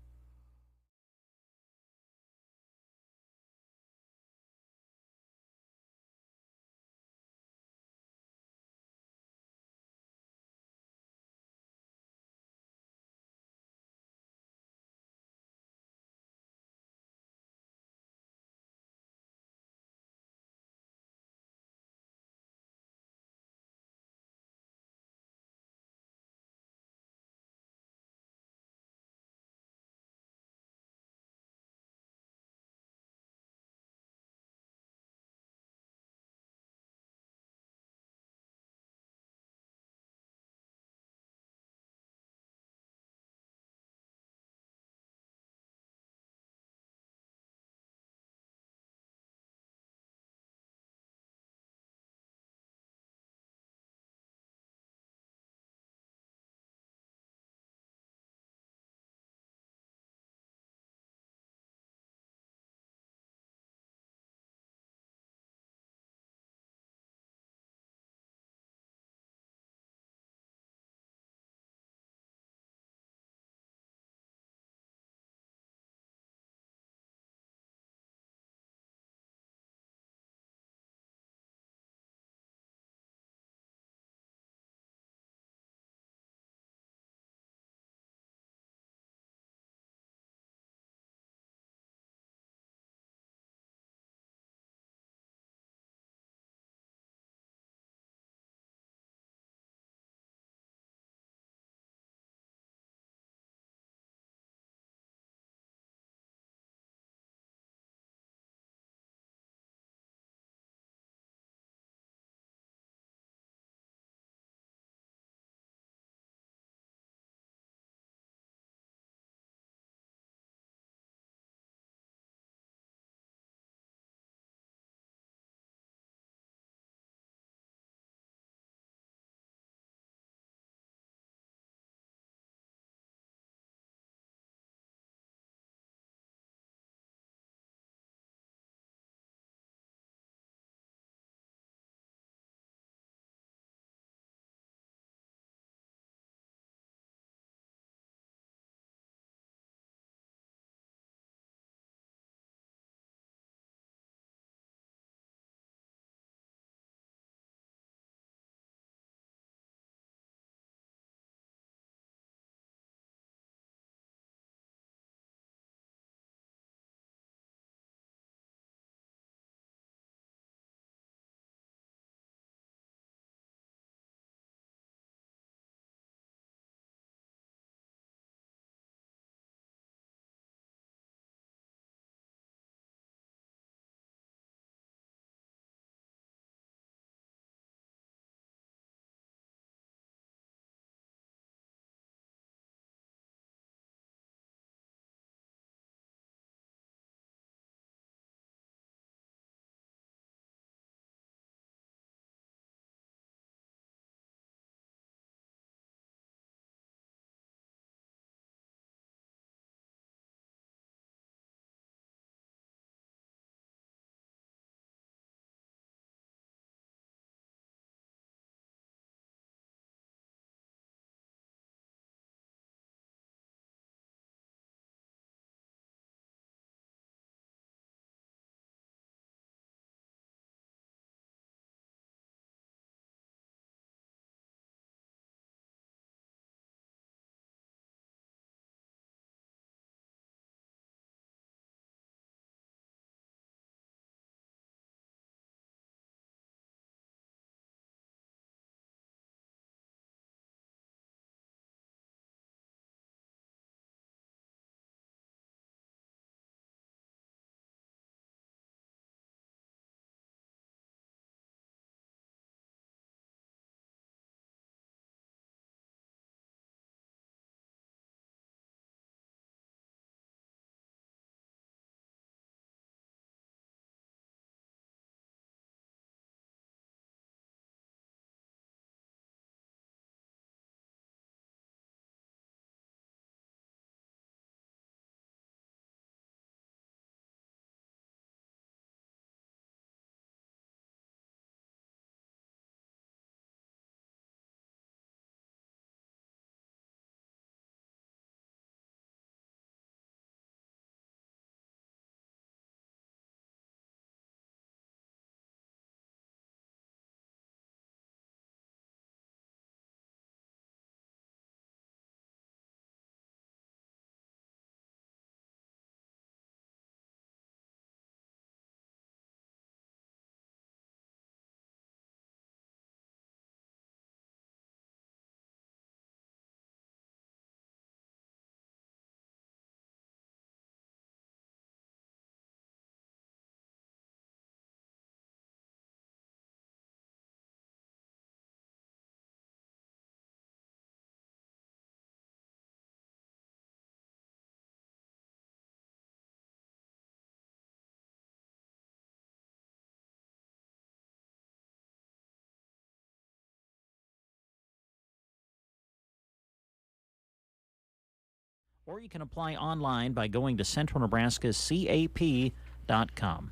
Or you can apply online by going to centralnebraskacap.com.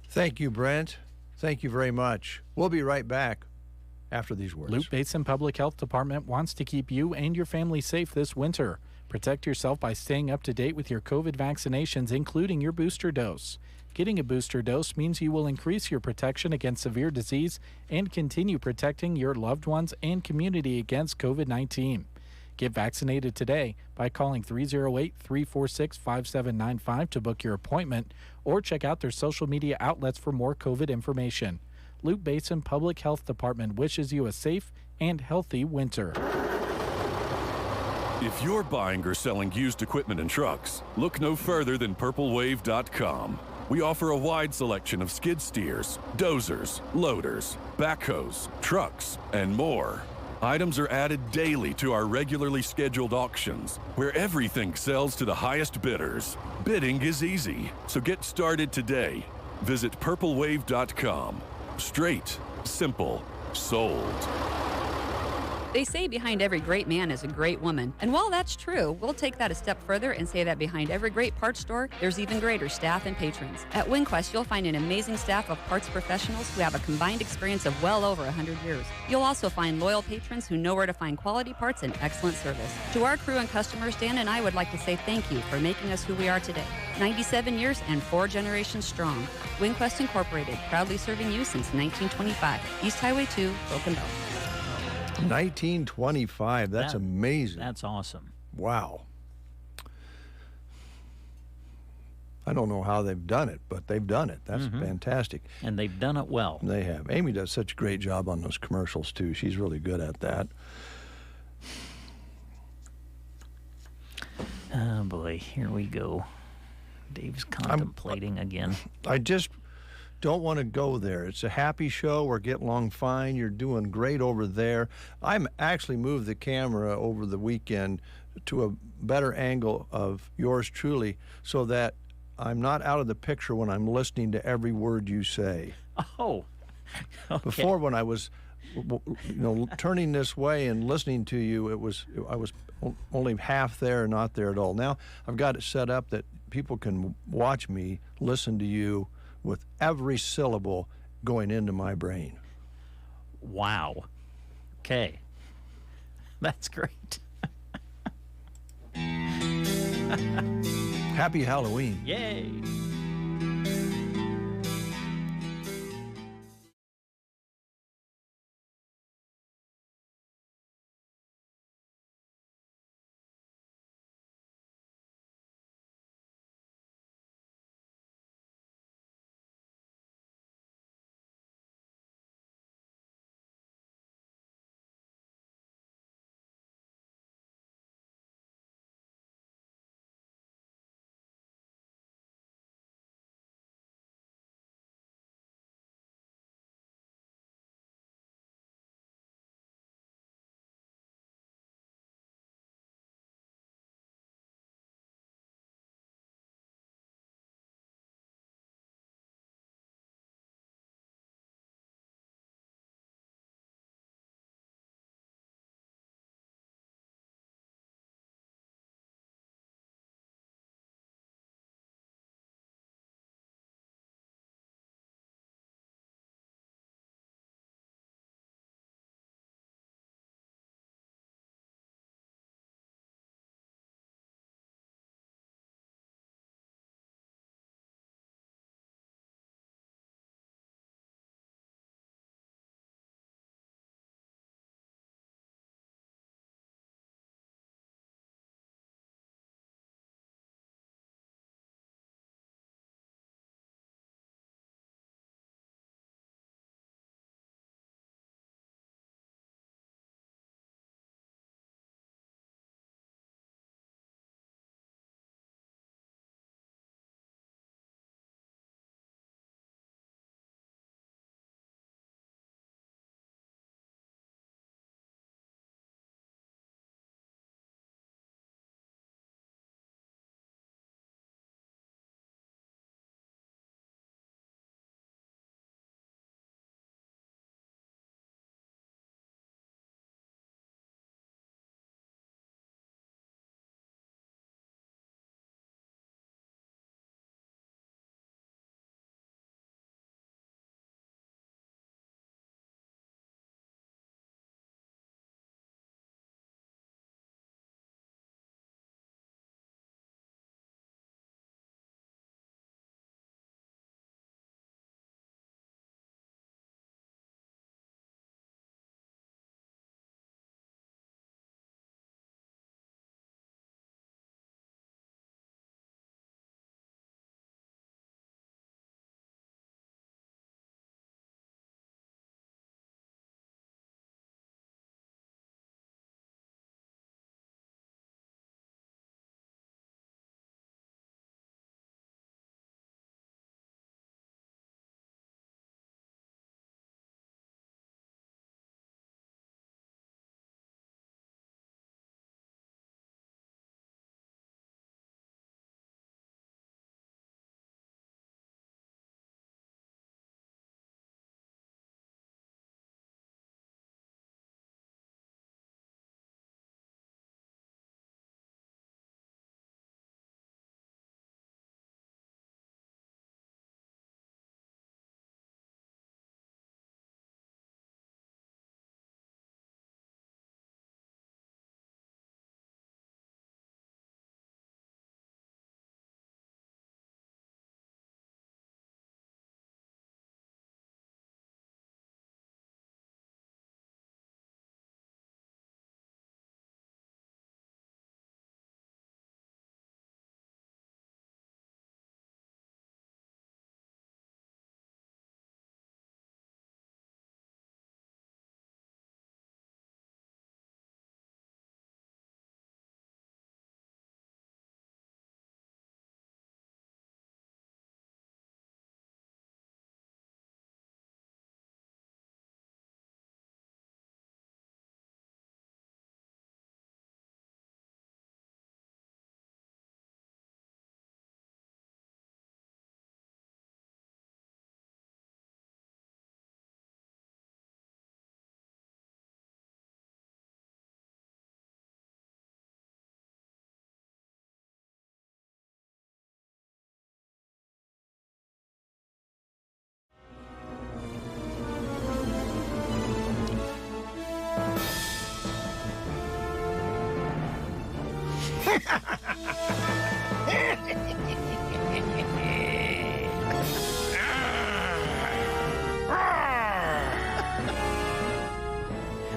Thank you, Brent. Thank you very much. We'll be right back after these words. Luke Basin Public Health Department wants to keep you and your family safe this winter. Protect yourself by staying up to date with your COVID vaccinations, including your booster dose. Getting a booster dose means you will increase your protection against severe disease and continue protecting your loved ones and community against COVID-19. Get vaccinated today by calling 308-346-5795 to book your appointment or check out their social media outlets for more COVID information. Luke Basin Public Health Department wishes you a safe and healthy winter. If you're buying or selling used equipment and trucks, look no further than PurpleWave.com. We offer a wide selection of skid steers, dozers, loaders, backhoes, trucks, and more. Items are added daily to our regularly scheduled auctions, where everything sells to the highest bidders. Bidding is easy, so get started today. Visit PurpleWave.com. Straight, simple, sold. They say behind every great man is a great woman. And while that's true, we'll take that a step further and say that behind every great parts store, there's even greater staff and patrons. At WinQuest, you'll find an amazing staff of parts professionals who have a combined experience of well over 100 years. You'll also find loyal patrons who know where to find quality parts and excellent service. To our crew and customers, Dan and I would like to say thank you for making us who we are today. 97 years and 4 generations strong. WinQuest Incorporated, proudly serving you since 1925. East Highway 2, Broken Bow. 1925. That's amazing. That's awesome. Wow. I don't know how they've done it, but they've done it. That's fantastic. And they've done it well. They have. Amy does such a great job on those commercials, too. She's really good at that. Oh, boy. Here we go. Dave's contemplating again. I just don't want to go there. It's a happy show. We're getting along fine. You're doing great over there. I'm actually moved the camera over the weekend to a better angle of yours truly so that I'm not out of the picture when I'm listening to every word you say. Oh. Okay. Before, when I was turning this way and listening to you, I was only half there, not there at all. Now I've got it set up that people can watch me, listen to you, with every syllable going into my brain. Wow. Okay. That's great. Happy Halloween. Yay.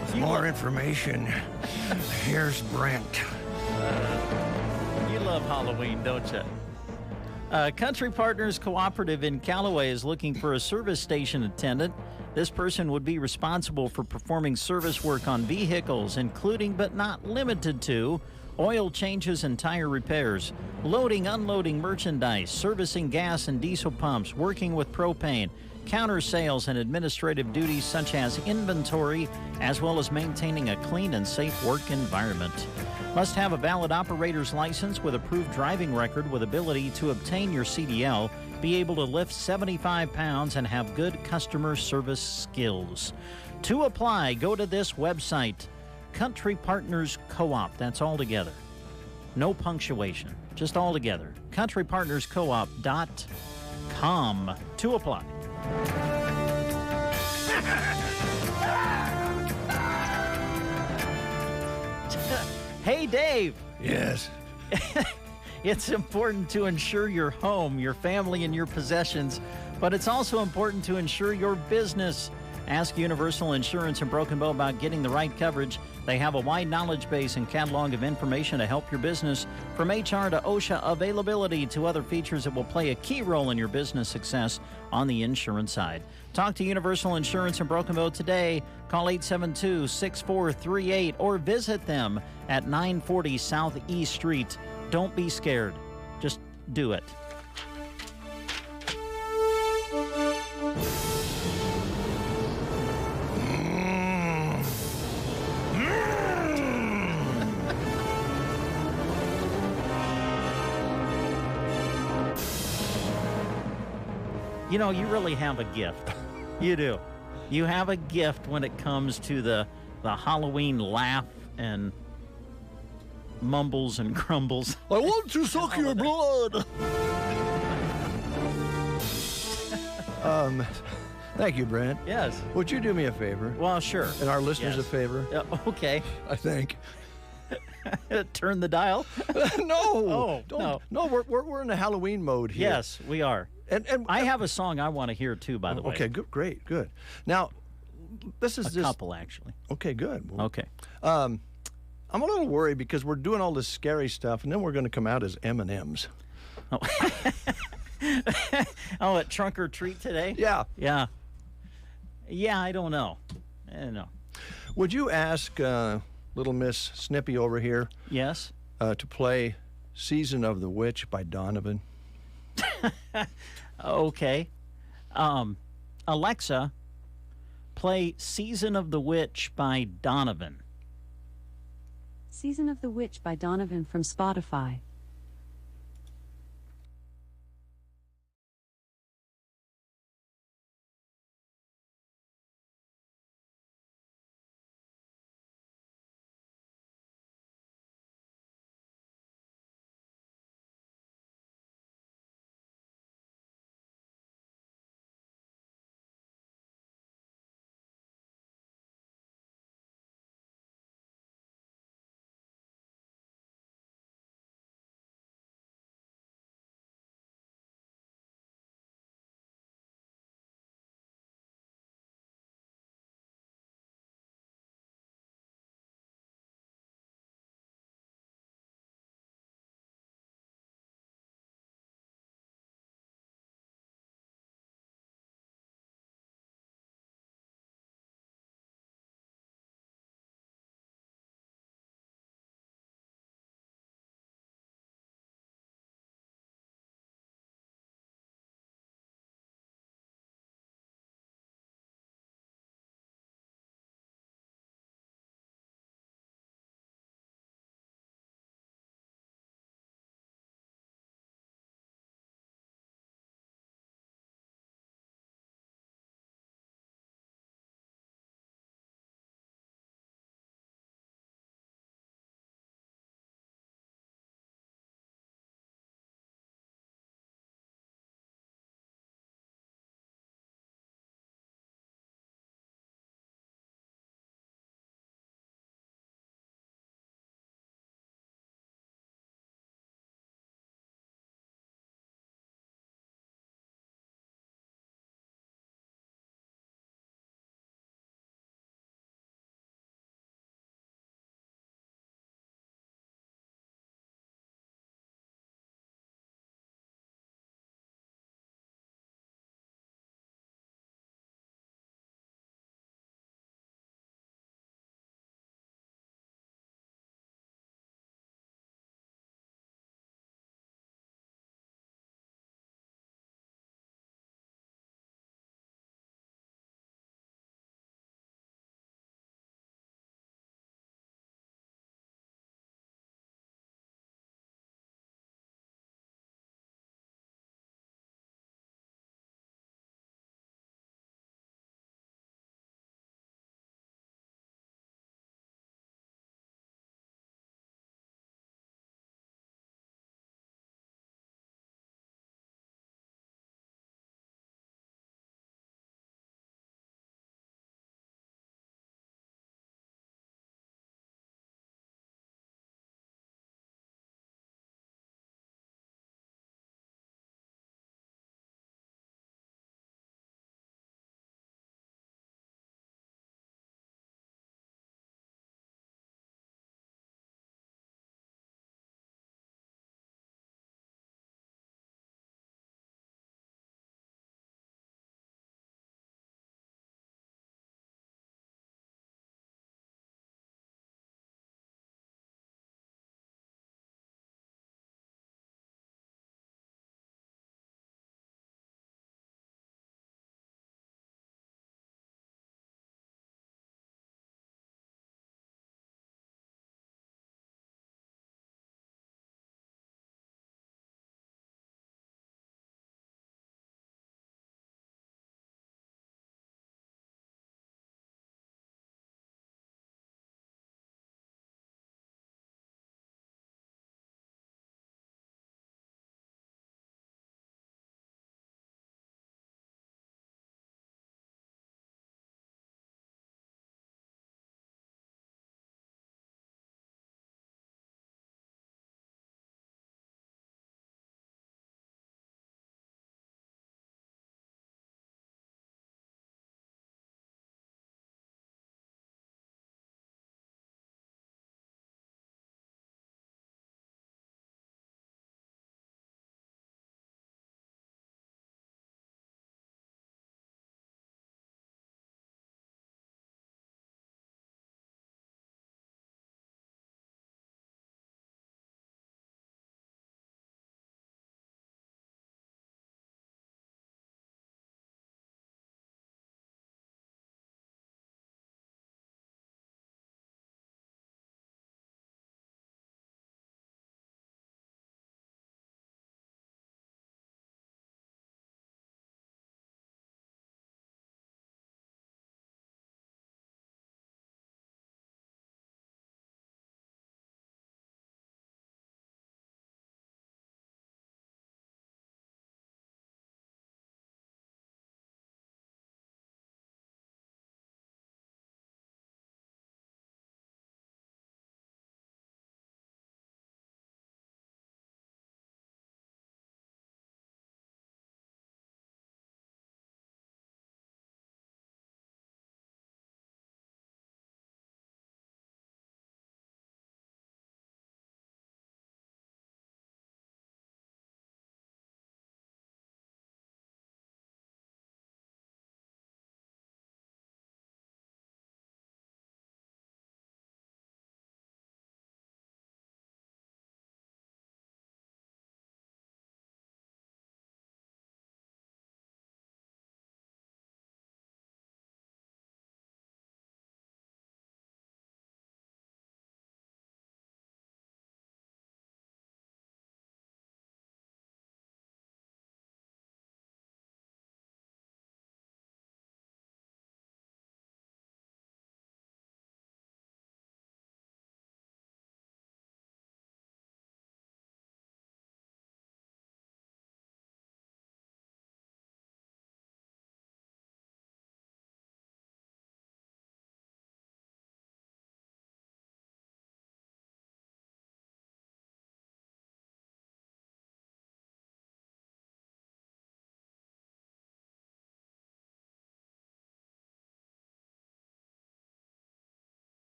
With more information, here's Brent. You love Halloween, don't you? Country Partners Cooperative in Callaway is looking for a service station attendant. This person would be responsible for performing service work on vehicles, including but not limited to oil changes and tire repairs, loading, unloading merchandise, servicing gas and diesel pumps, working with propane, counter sales and administrative duties such as inventory, as well as maintaining a clean and safe work environment. Must have a valid operator's license with approved driving record with ability to obtain your CDL, be able to lift 75 pounds, and have good customer service skills. To apply, go to this website, Country Partners Co-op. That's all together. No punctuation, just all together. CountryPartnersCoop.com to apply. Hey, Dave. Yes. It's important to insure your home, your family, and your possessions, but it's also important to insure your business. Ask Universal Insurance in Broken Bow about getting the right coverage. They have a wide knowledge base and catalog of information to help your business, from HR to OSHA availability to other features that will play a key role in your business success on the insurance side. Talk to Universal Insurance in Broken Bow today. Call 872-6438 or visit them at 940 Southeast Street. Don't be scared. Just do it. You know, you really have a gift. You do. You have a gift when it comes to the Halloween laugh and mumbles and grumbles. I want to suck your blood. Thank you, Brent. Yes. Would you do me a favor? Well, sure. And our listeners Yes. a favor? Okay. I think. Turn the dial. No. Oh, Don't. No, we're in the Halloween mode here. Yes, we are. And I have a song I want to hear too, by the way. Okay, good, great, good. Now, this is a couple actually. Okay, good. Well, Okay. I'm a little worried because we're doing all this scary stuff, and then we're going to come out as M&Ms. Oh, at Trunk or Treat today? Yeah. Yeah. Yeah, I don't know. I don't know. Would you ask little Miss Snippy over here? Yes. To play "Season of the Witch" by Donovan? Okay. Alexa, play "Season of the Witch" by Donovan. Season of the Witch by Donovan from Spotify.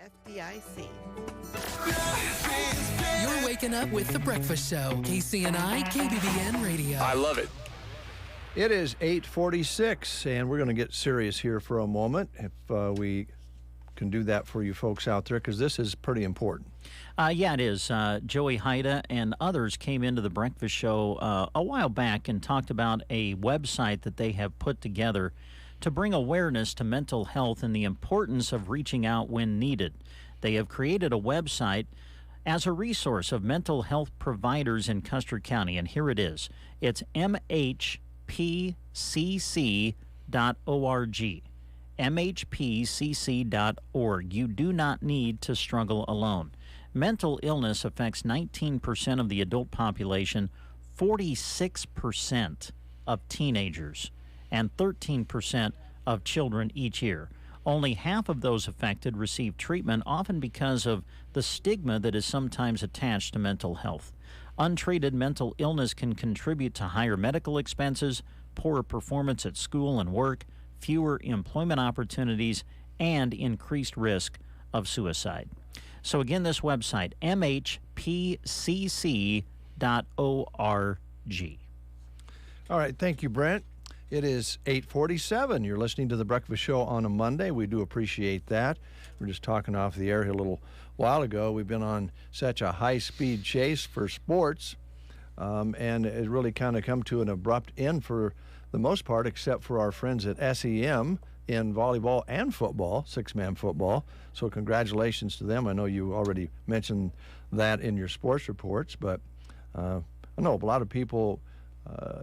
FDIC. You're waking up with The Breakfast Show. KCNI, KBBN Radio. I love it. It is 8:46, and we're going to get serious here for a moment, if we can do that for you folks out there, because this is pretty important. Yeah, it is. Joey Haida and others came into the Breakfast Show a while back and talked about a website that they have put together to bring awareness to mental health and the importance of reaching out when needed. They have created a website as a resource of mental health providers in Custer County, and here it is. It's mhpcc.org. mhpcc.org. You do not need to struggle alone. Mental illness affects 19% of the adult population, 46% of teenagers, and 13% of children each year. Only half of those affected receive treatment, often because of the stigma that is sometimes attached to mental health. Untreated mental illness can contribute to higher medical expenses, poorer performance at school and work, fewer employment opportunities, and increased risk of suicide. So again, this website, mhpcc.org. All right, thank you, Brent. It is 8:47. You're listening to The Breakfast Show on a Monday. We do appreciate that. We're just talking off the air here a little while ago. We've been on such a high-speed chase for sports, and it really kind of come to an abrupt end for the most part, except for our friends at SEM in volleyball and football, six-man football. So congratulations to them. I know you already mentioned that in your sports reports, but I know a lot of people,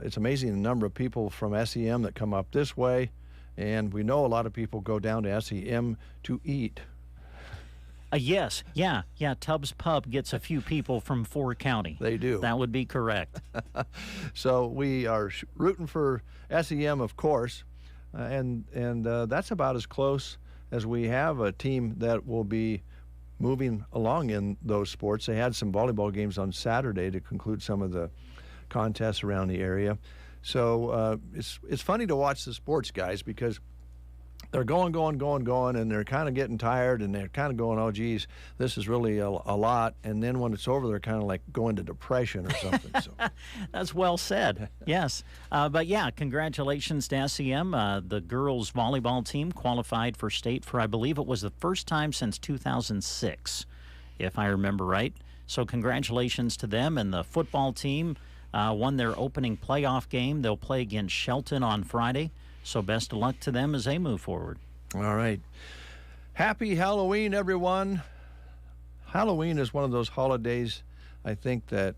it's amazing the number of people from SEM that come up this way, and we know a lot of people go down to SEM to eat. Yes, yeah. Tubbs Pub gets a few people from Ford County. They do. That would be correct. So we are rooting for SEM, of course, and that's about as close as we have a team that will be moving along in those sports. They had some volleyball games on Saturday to conclude some of the contests around the area. So it's funny to watch the sports guys because they're going, and they're kind of getting tired, and they're kind of going, oh, geez, this is really a lot. And then when it's over, they're kind of like going to depression or something. So. That's well said, yes. But, yeah, congratulations to SEM. The girls' volleyball team qualified for state for, I believe it was the first time since 2006, if I remember right. So congratulations to them. And the football team won their opening playoff game. They'll play against Shelton on Friday. So best of luck to them as they move forward. All right. Happy Halloween, everyone. Halloween is one of those holidays, I think, that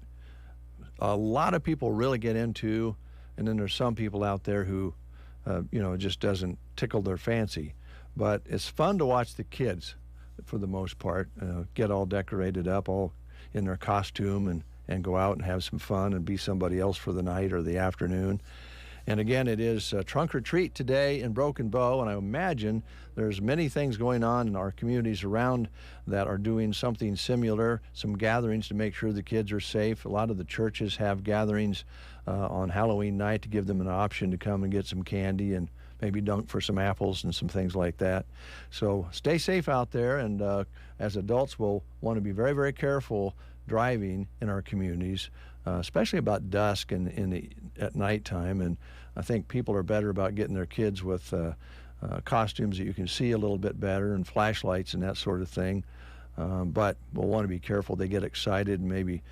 a lot of people really get into, and then there's some people out there who, it just doesn't tickle their fancy. But it's fun to watch the kids, for the most part, get all decorated up, all in their costume, and go out and have some fun and be somebody else for the night or the afternoon. And again, it is Trunk or Treat today in Broken Bow, and I imagine there's many things going on in our communities around that are doing something similar, some gatherings to make sure the kids are safe. A lot of the churches have gatherings on Halloween night to give them an option to come and get some candy and maybe dunk for some apples and some things like that. So stay safe out there, and as adults, we'll want to be very, very careful driving in our communities, especially about dusk and at nighttime. And I think people are better about getting their kids with costumes that you can see a little bit better and flashlights and that sort of thing. But we'll want to be careful. They get excited and maybe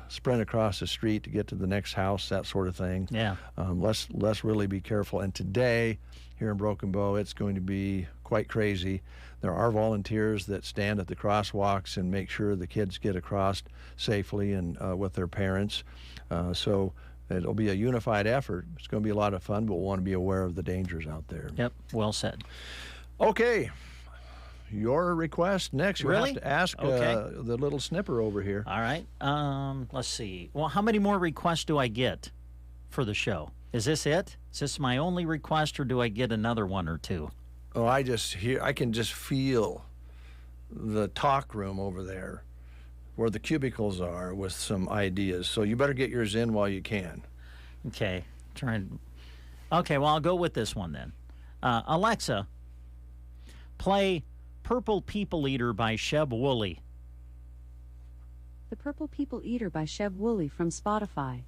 sprint across the street to get to the next house, that sort of thing. Yeah. Let's really be careful. And today, here in Broken Bow, it's going to be quite crazy. There are volunteers that stand at the crosswalks and make sure the kids get across safely and with their parents. So it'll be a unified effort. It's going to be a lot of fun, but we'll want to be aware of the dangers out there. Yep, well said. Okay. Your request next. You really? have to ask the little snipper over here. All right. Let's see. Well, how many more requests do I get for the show? Is this it? Is this my only request, or do I get another one or two? Oh, I can just feel the talk room over there where the cubicles are with some ideas. So you better get yours in while you can. Okay. Okay, well, I'll go with this one then. Alexa, play Purple People Eater by Sheb Woolley. The Purple People Eater by Sheb Woolley from Spotify.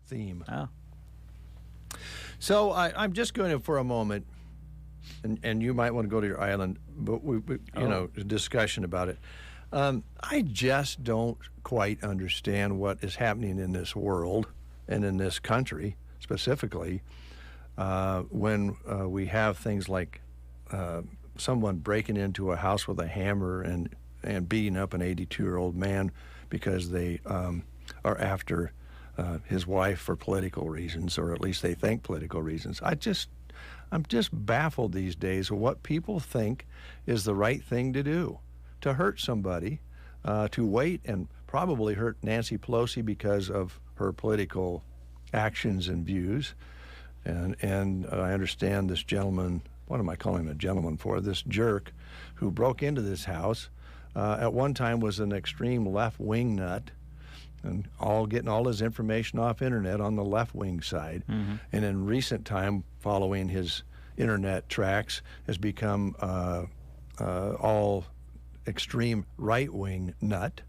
Theme. Oh. So I'm just going to, for a moment, and you might want to go to your island, but we you know, a discussion about it. I just don't quite understand what is happening in this world and in this country specifically when we have things like someone breaking into a house with a hammer and beating up an 82-year-old man because they are after his wife for political reasons, or at least they think political reasons. I'm just baffled these days of what people think is the right thing to do. To hurt somebody, to wait and probably hurt Nancy Pelosi because of her political actions and views. And I understand this gentleman, what am I calling him a gentleman for? This jerk who broke into this house at one time was an extreme left-wing nut, and getting all his information off internet on the left-wing side. Mm-hmm. And in recent time, following his internet tracks, has become all extreme right-wing nut,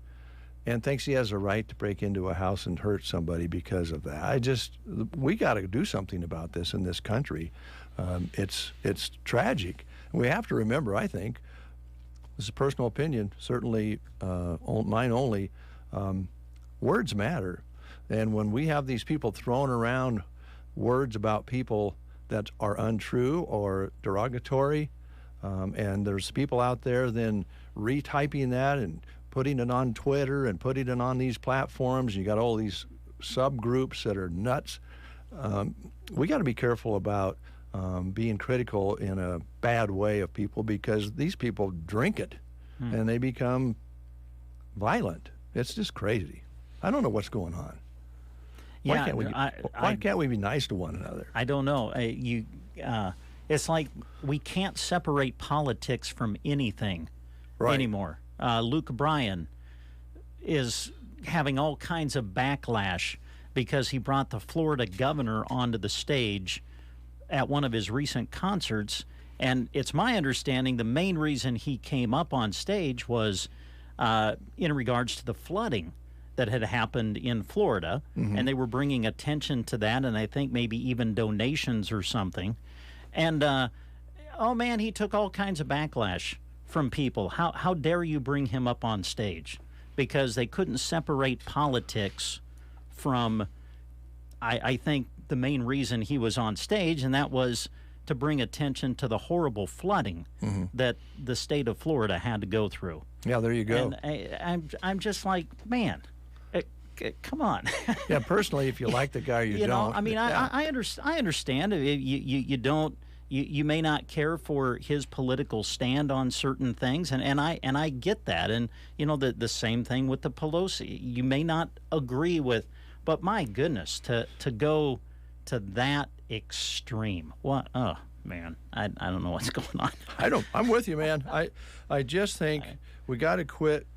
and thinks he has a right to break into a house and hurt somebody because of that. We got to do something about this in this country. It's tragic. We have to remember, I think, this is a personal opinion, certainly mine only, words matter. And when we have these people throwing around words about people that are untrue or derogatory, and there's people out there then retyping that and putting it on Twitter and putting it on these platforms, you got all these subgroups that are nuts. We got to be careful about being critical in a bad way of people, because these people drink it and they become violent. It's just crazy. I don't know what's going on. Yeah, why can't we be nice to one another? I don't know. It's like we can't separate politics from anything anymore. Luke Bryan is having all kinds of backlash because he brought the Florida governor onto the stage at one of his recent concerts, And it's my understanding the main reason he came up on stage was in regards to the flooding that had happened in Florida, and they were bringing attention to that, and I think maybe even donations or something. And, oh man, he took all kinds of backlash from people. How dare you bring him up on stage? Because they couldn't separate politics from, I think, the main reason he was on stage, and that was to bring attention to the horrible flooding that the state of Florida had to go through. Yeah, there you go. And I'm just like, man, come on. Yeah, personally, if you like the guy, you know, don't. I mean, yeah. I understand. You don't. You may not care for his political stand on certain things, and I get that. And you know, the same thing with the Pelosi. You may not agree with, but my goodness, to go to that extreme. What? Oh man, I don't know what's going on. I'm with you, man. I just think we got to quit.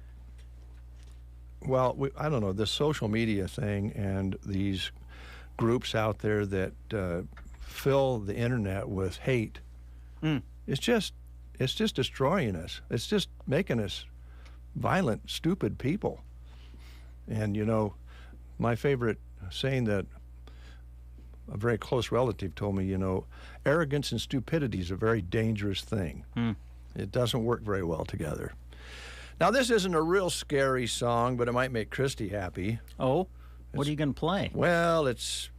Well, I don't know, this social media thing and these groups out there that fill the internet with hate. It's just destroying us. It's just making us violent, stupid people. And you know, my favorite saying that a very close relative told me, you know, arrogance and stupidity is a very dangerous thing. It doesn't work very well together. Now, this isn't a real scary song, but it might make Christy happy. Oh? What are you going to play? Well, it's...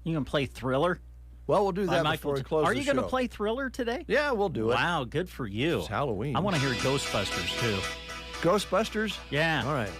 You going to play Thriller? Well, we'll do that before we close the show. Are you going to play Thriller today? Yeah, we'll do it. Wow, good for you. It's Halloween. I want to hear Ghostbusters, too. Ghostbusters? Yeah. All right.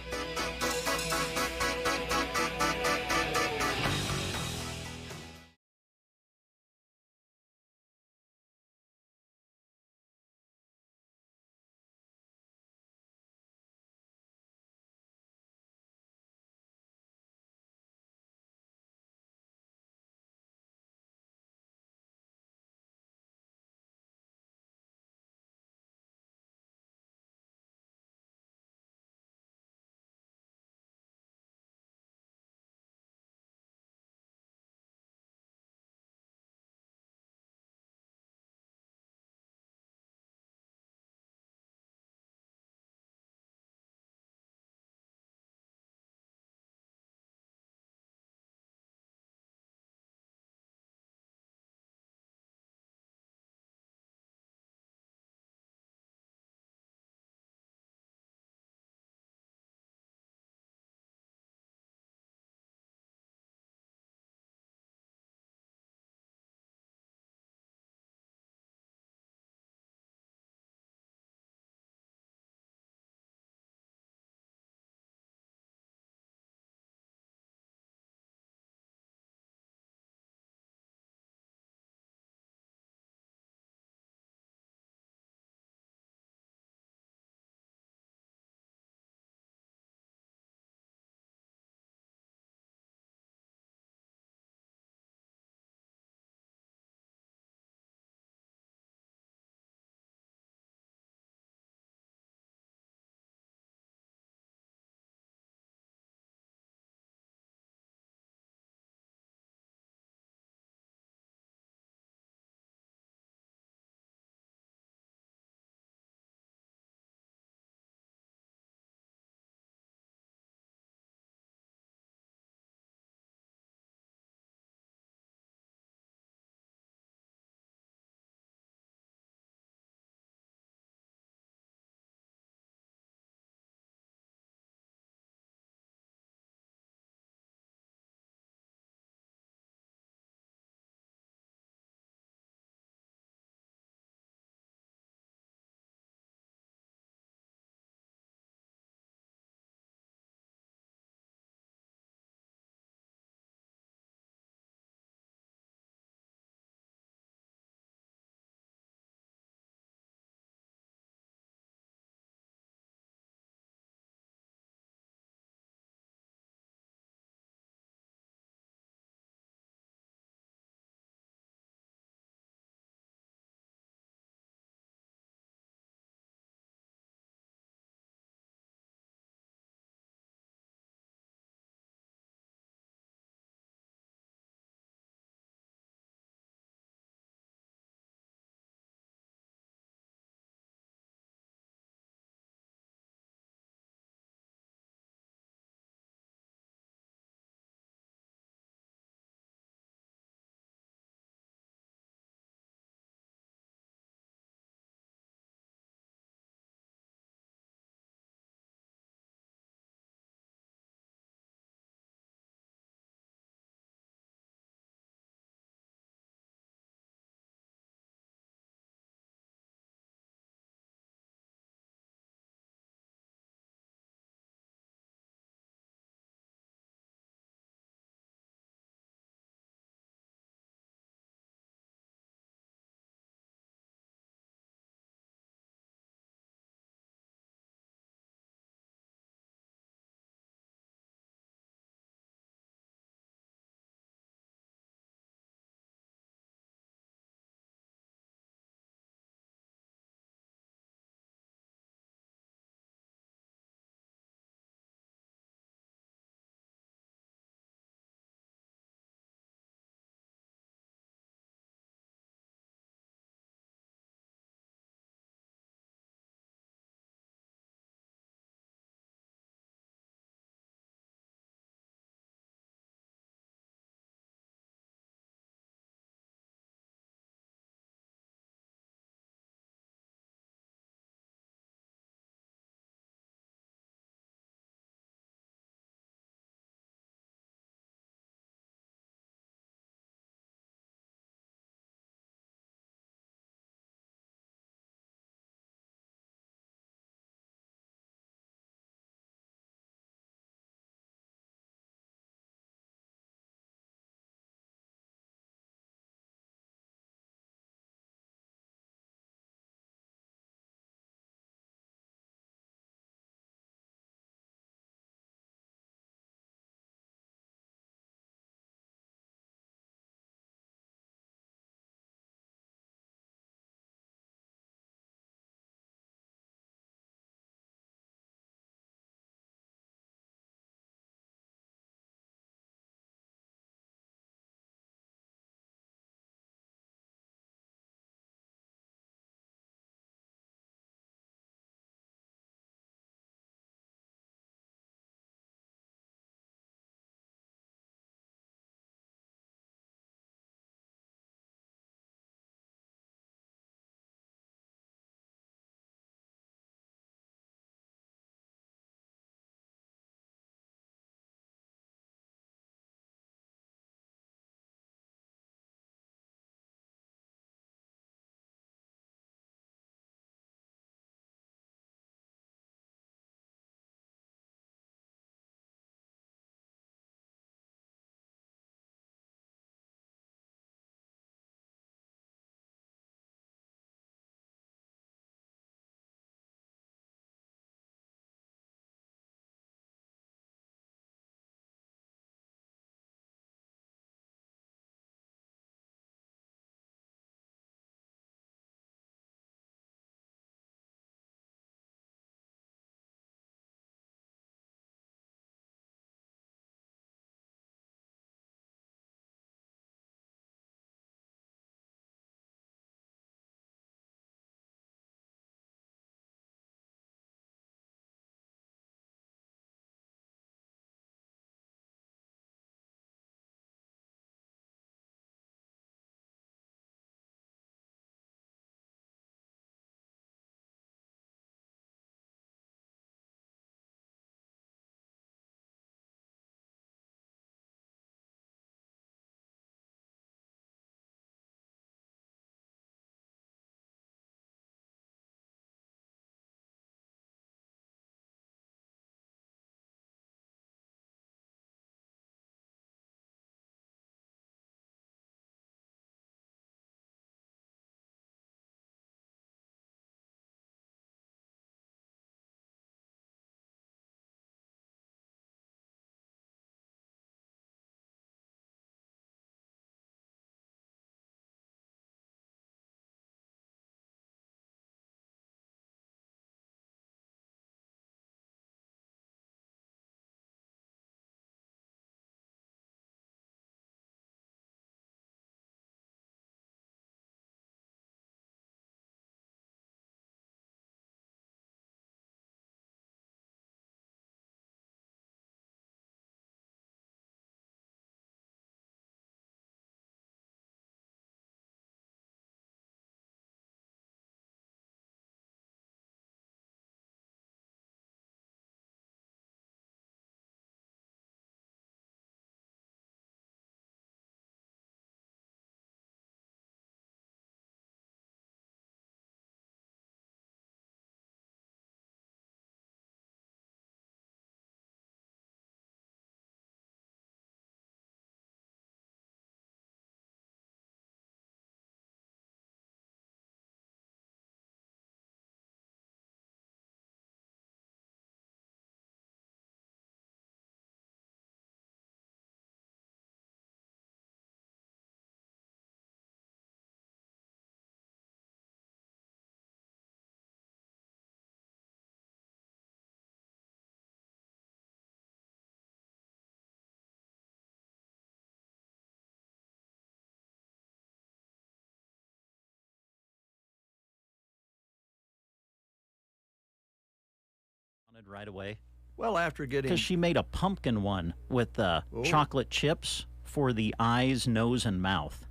Wanted right away. Well, after getting... Because she made a pumpkin one with chocolate chips for the eyes, nose, and mouth.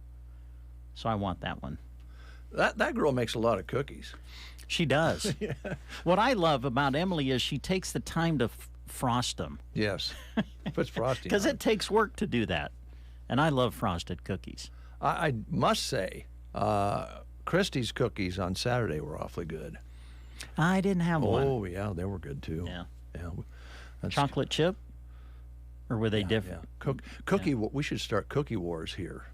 So I want that one. That girl makes a lot of cookies. She does. Yeah. What I love about Emily is she takes the time to frost them. Yes. Puts frosting Because it takes work to do that. And I love frosted cookies. I must say, Christie's cookies on Saturday were awfully good. I didn't have one. Oh, yeah, they were good too. Yeah. Yeah. Chocolate chip? Or were they different? Yeah. Cookie. We should start cookie wars here.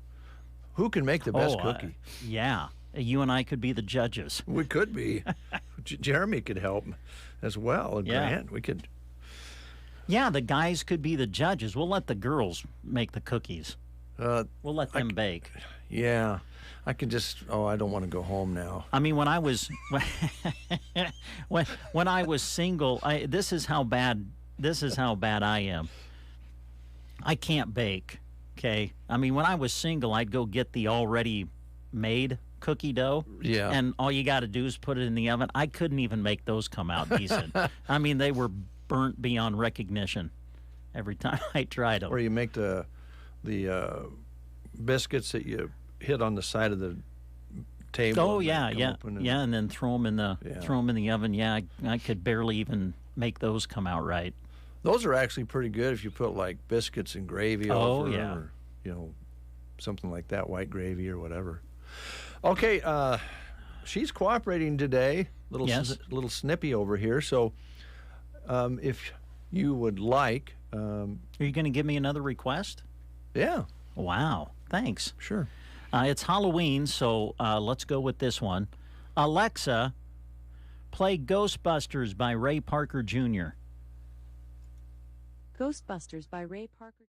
Who can make the best cookie? Yeah. You and I could be the judges. We could be. Jeremy could help as well. And Grant, we could. Yeah, the guys could be the judges. We'll let the girls make the cookies. We'll let them bake. Yeah. I can just, I don't want to go home now. I mean, when I was when I was single, this is how bad I am. I can't bake, okay? I mean, when I was single, I'd go get the already made cookie dough. Yeah. And all you got to do is put it in the oven. I couldn't even make those come out decent. I mean, they were burnt beyond recognition every time I tried them. Or you make the biscuits that you hit on the side of the table. Oh yeah, and then throw them in the oven. Yeah, I could barely even make those come out right. Those are actually pretty good if you put like biscuits and gravy over them, or something like that, white gravy or whatever. Okay, she's cooperating today. Little snippy over here. So, if you would like, are you going to give me another request? Yeah. Wow. Thanks. Sure. It's Halloween, so let's go with this one. Alexa, play Ghostbusters by Ray Parker Jr. Ghostbusters by Ray Parker.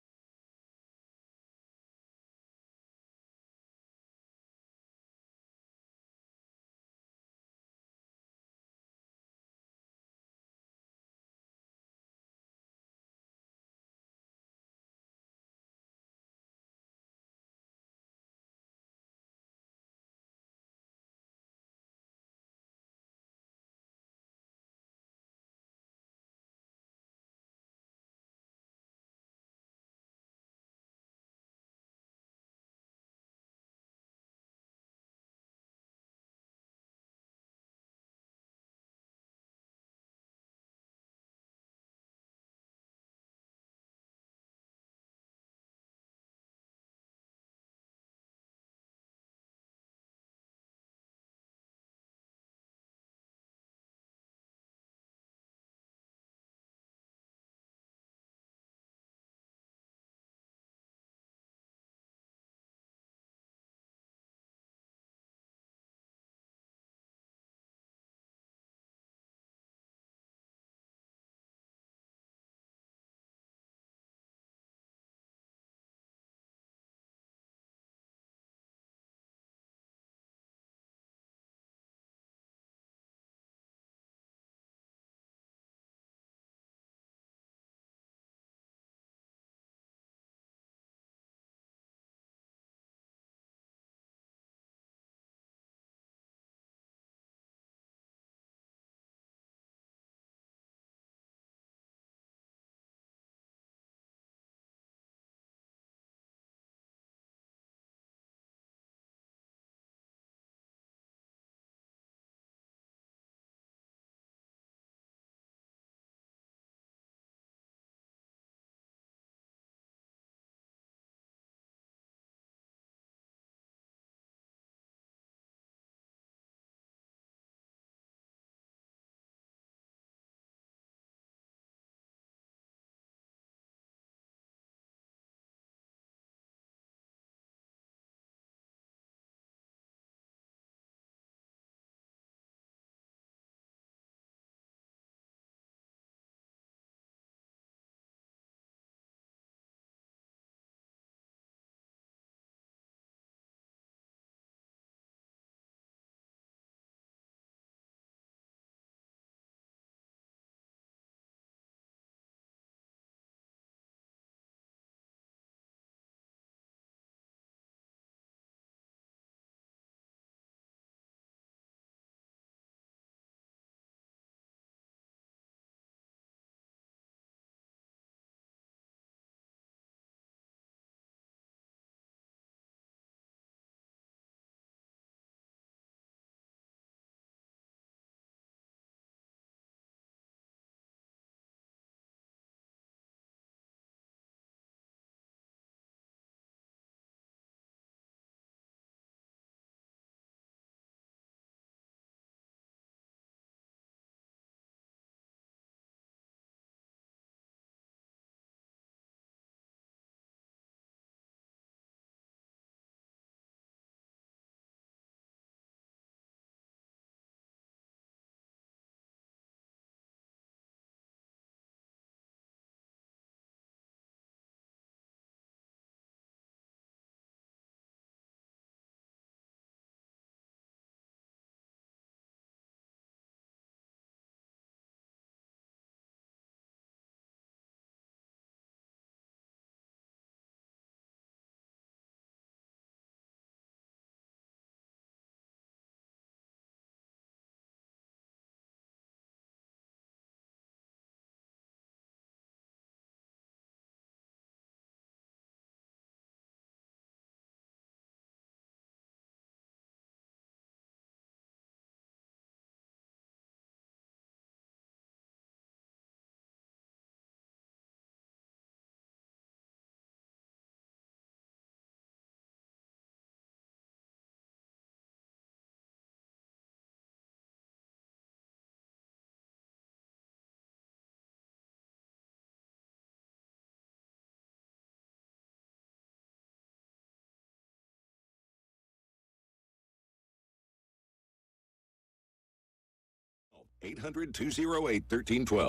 800-208-1312.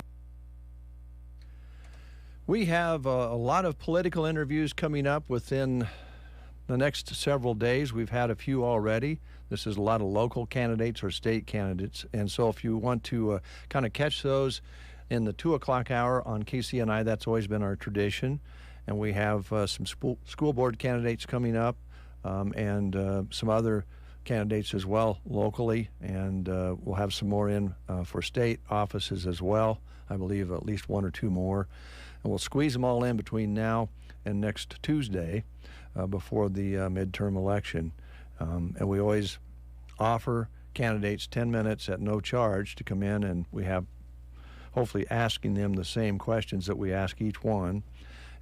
We have a lot of political interviews coming up within the next several days. We've had a few already. This is a lot of local candidates or state candidates. And so if you want to kind of catch those in the 2 o'clock hour on KCNI, that's always been our tradition. And we have some school board candidates coming up and some other candidates as well locally. And we'll have some more in for state offices as well. I believe at least one or two more. And we'll squeeze them all in between now and next Tuesday before the midterm election. And we always offer candidates 10 minutes at no charge to come in, and we have hopefully asking them the same questions that we ask each one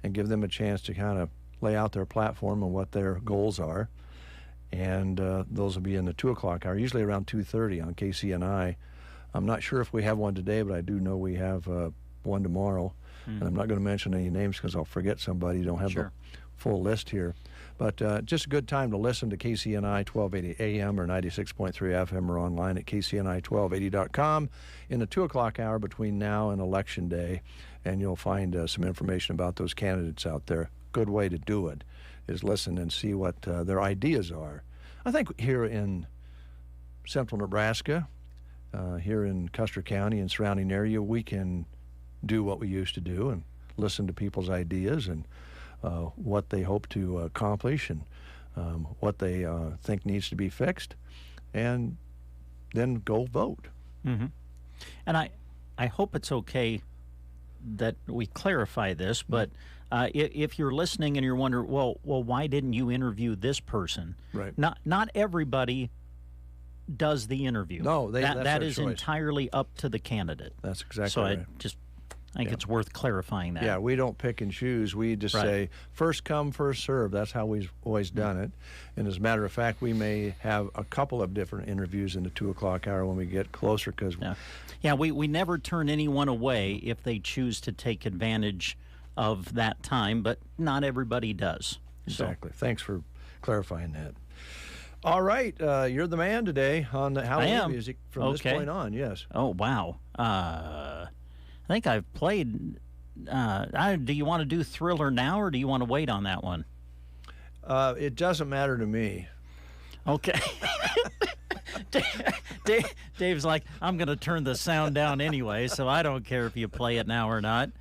and give them a chance to kind of lay out their platform and what their goals are. And those will be in the 2 o'clock hour, usually around 2:30 on KCNI. I'm not sure if we have one today, but I do know we have one tomorrow. And I'm not going to mention any names because I'll forget somebody. You don't have the full list here. But just a good time to listen to KCNI 1280 AM or 96.3 FM or online at KCNI1280.com in the 2 o'clock hour between now and Election Day. And you'll find some information about those candidates out there. Good way to do it is listen and see what their ideas are. I think here in central Nebraska, here in Custer County and surrounding area, we can do what we used to do and listen to people's ideas and what they hope to accomplish and what they think needs to be fixed, and then go vote. Mm-hmm. And I hope it's okay that we clarify this, but if you're listening and you're wondering, well, why didn't you interview this person? Right. Not everybody does the interview. No, that is choice. Entirely up to the candidate. That's exactly so right. I think it's worth clarifying that. Yeah, we don't pick and choose. We just say first come, first serve. That's how we've always done it. And as a matter of fact, we may have a couple of different interviews in the 2 o'clock hour when we get closer. Because we never turn anyone away if they choose to take advantage of that time, but not everybody does. Exactly. Thanks for clarifying that. All right, you're the man today on the Halloween music from this point on. Yes. Oh wow. I think I've played. Do you want to do Thriller now, or do you want to wait on that one? It doesn't matter to me. Okay. Dave's like, I'm going to turn the sound down anyway, so I don't care if you play it now or not.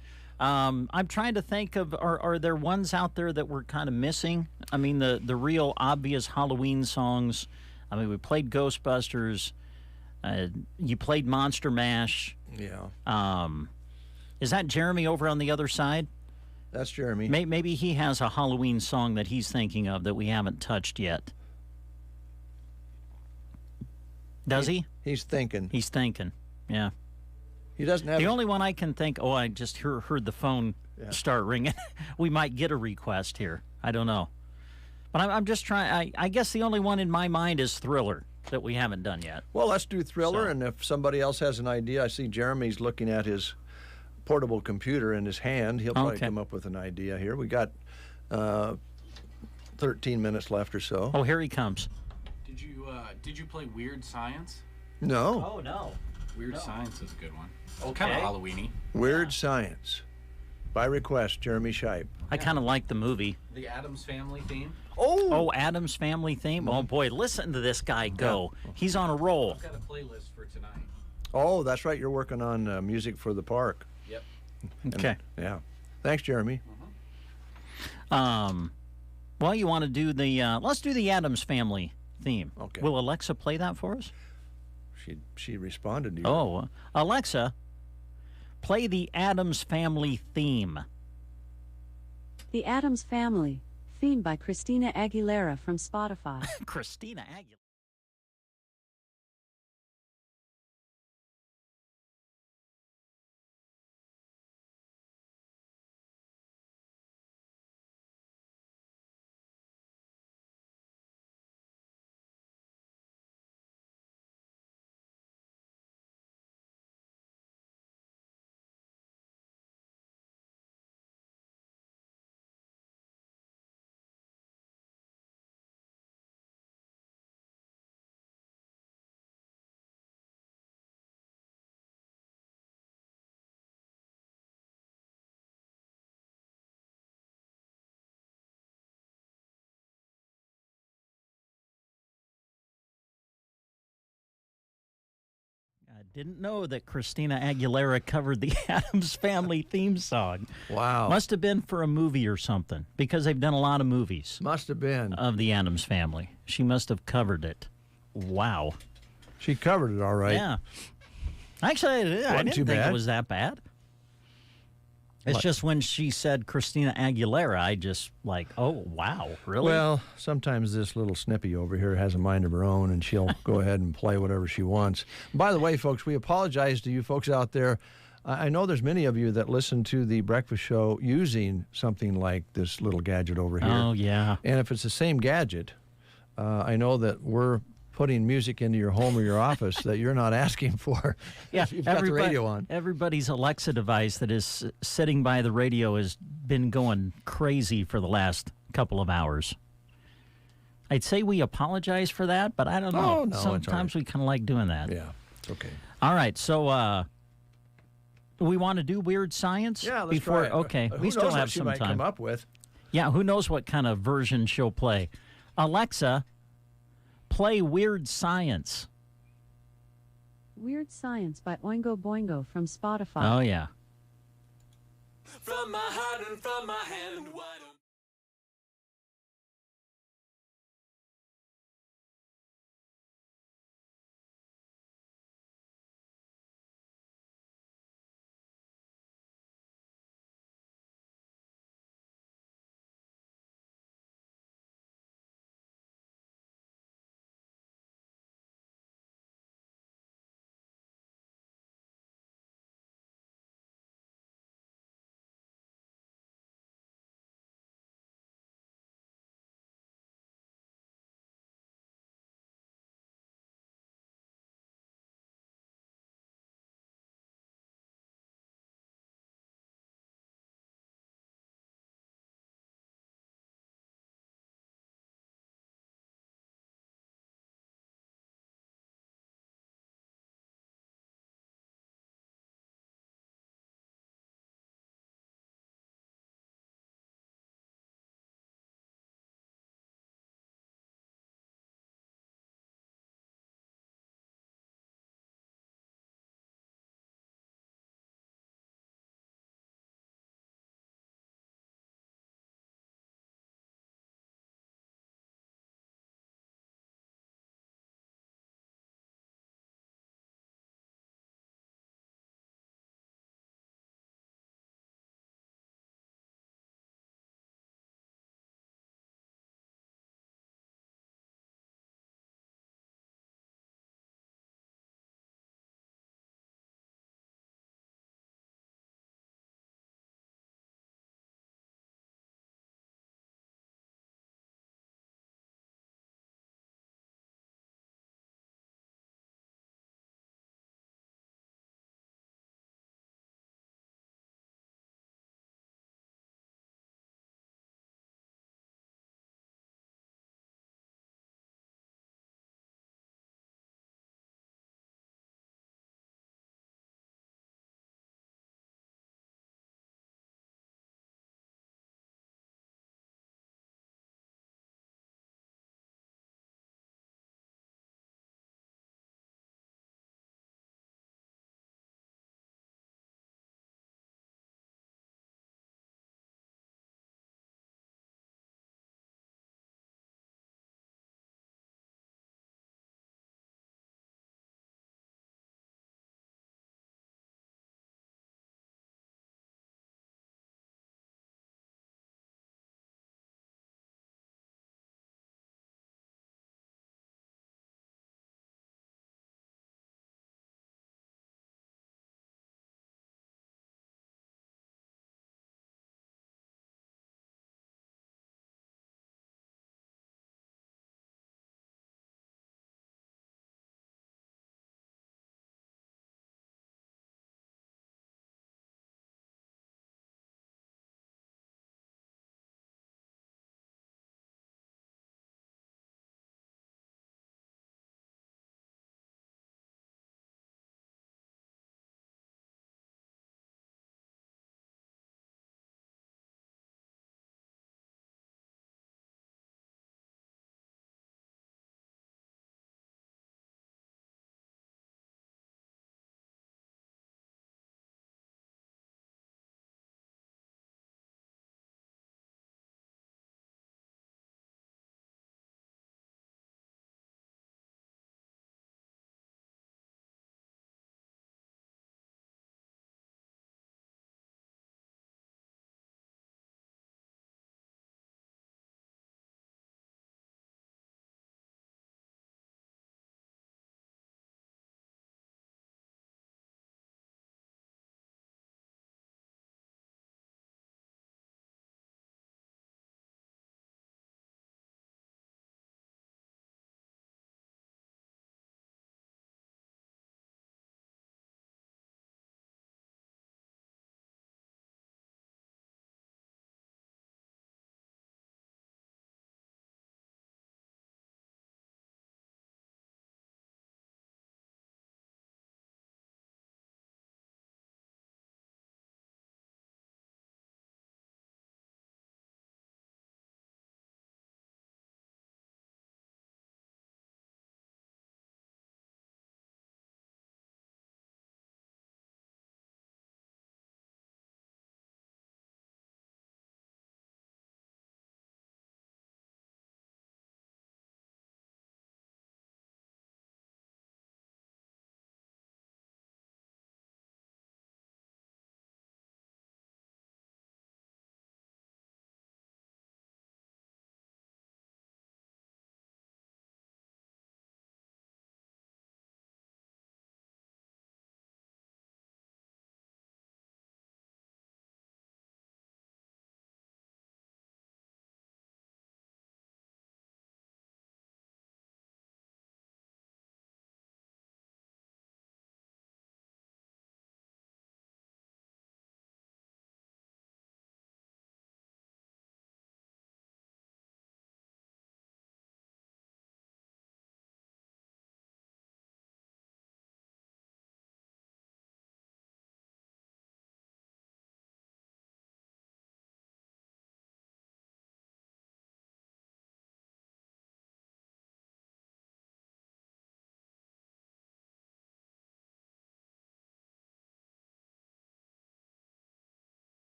I'm trying to think of, are there ones out there that we're kind of missing? I mean, the real obvious Halloween songs. I mean, we played Ghostbusters. You played Monster Mash. Yeah. Is that Jeremy over on the other side? That's Jeremy. Maybe he has a Halloween song that he's thinking of that we haven't touched yet. Does he? He's thinking. He's thinking, yeah. He doesn't have... The only one I can think... Oh, I just heard the phone start ringing. We might get a request here. I don't know. But I'm just trying... I guess the only one in my mind is Thriller that we haven't done yet. Well, let's do Thriller, and if somebody else has an idea, I see Jeremy's looking at his portable computer in his hand. He'll probably come up with an idea here. We got 13 minutes left or so. Oh, here he comes. Did you play Weird Science? No. Oh, no. Weird Science is a good one. Okay. Kind of Halloween-y. Weird Science. By request, Jeremy Shipe. I kind of like the movie. The Addams Family theme. Oh, Addams Family theme. Oh boy, listen to this guy go. He's on a roll. I've got a playlist for tonight. Oh, that's right. You're working on music for the park. Yep. Okay. Yeah. Thanks, Jeremy. Well, you want to do the? Let's do the Addams Family theme. Okay. Will Alexa play that for us? She responded to you. Oh, Alexa, play the Addams Family theme. The Addams Family, theme by Christina Aguilera from Spotify. Christina Aguilera. Didn't know that Christina Aguilera covered the Addams Family theme song. Wow. Must have been for a movie or something, because they've done a lot of movies. Must have been. Of the Addams Family. She must have covered it. Wow. She covered it all right. Yeah. Actually, I didn't think it was that bad. It's just when she said Christina Aguilera, I just like, oh, wow, really? Well, sometimes this little snippy over here has a mind of her own, and she'll go ahead and play whatever she wants. By the way, folks, we apologize to you folks out there. I know there's many of you that listen to the breakfast show using something like this little gadget over here. Oh, yeah. And if it's the same gadget, I know that we're putting music into your home or your office that you're not asking for. Yeah, You've got the radio on. Everybody's Alexa device that is sitting by the radio has been going crazy for the last couple of hours. I'd say we apologize for that, but I don't know. Oh, no, sometimes we kind of like doing that. Yeah, it's okay. All right, so we want to do Weird Science? Yeah, let's before, try it. Okay, Who we still knows have what she some might time. come up with. Yeah, who knows what kind of version she'll play. Alexa, play Weird Science. Weird Science by Oingo Boingo from Spotify. Oh, yeah. From my heart and from my hand, why don't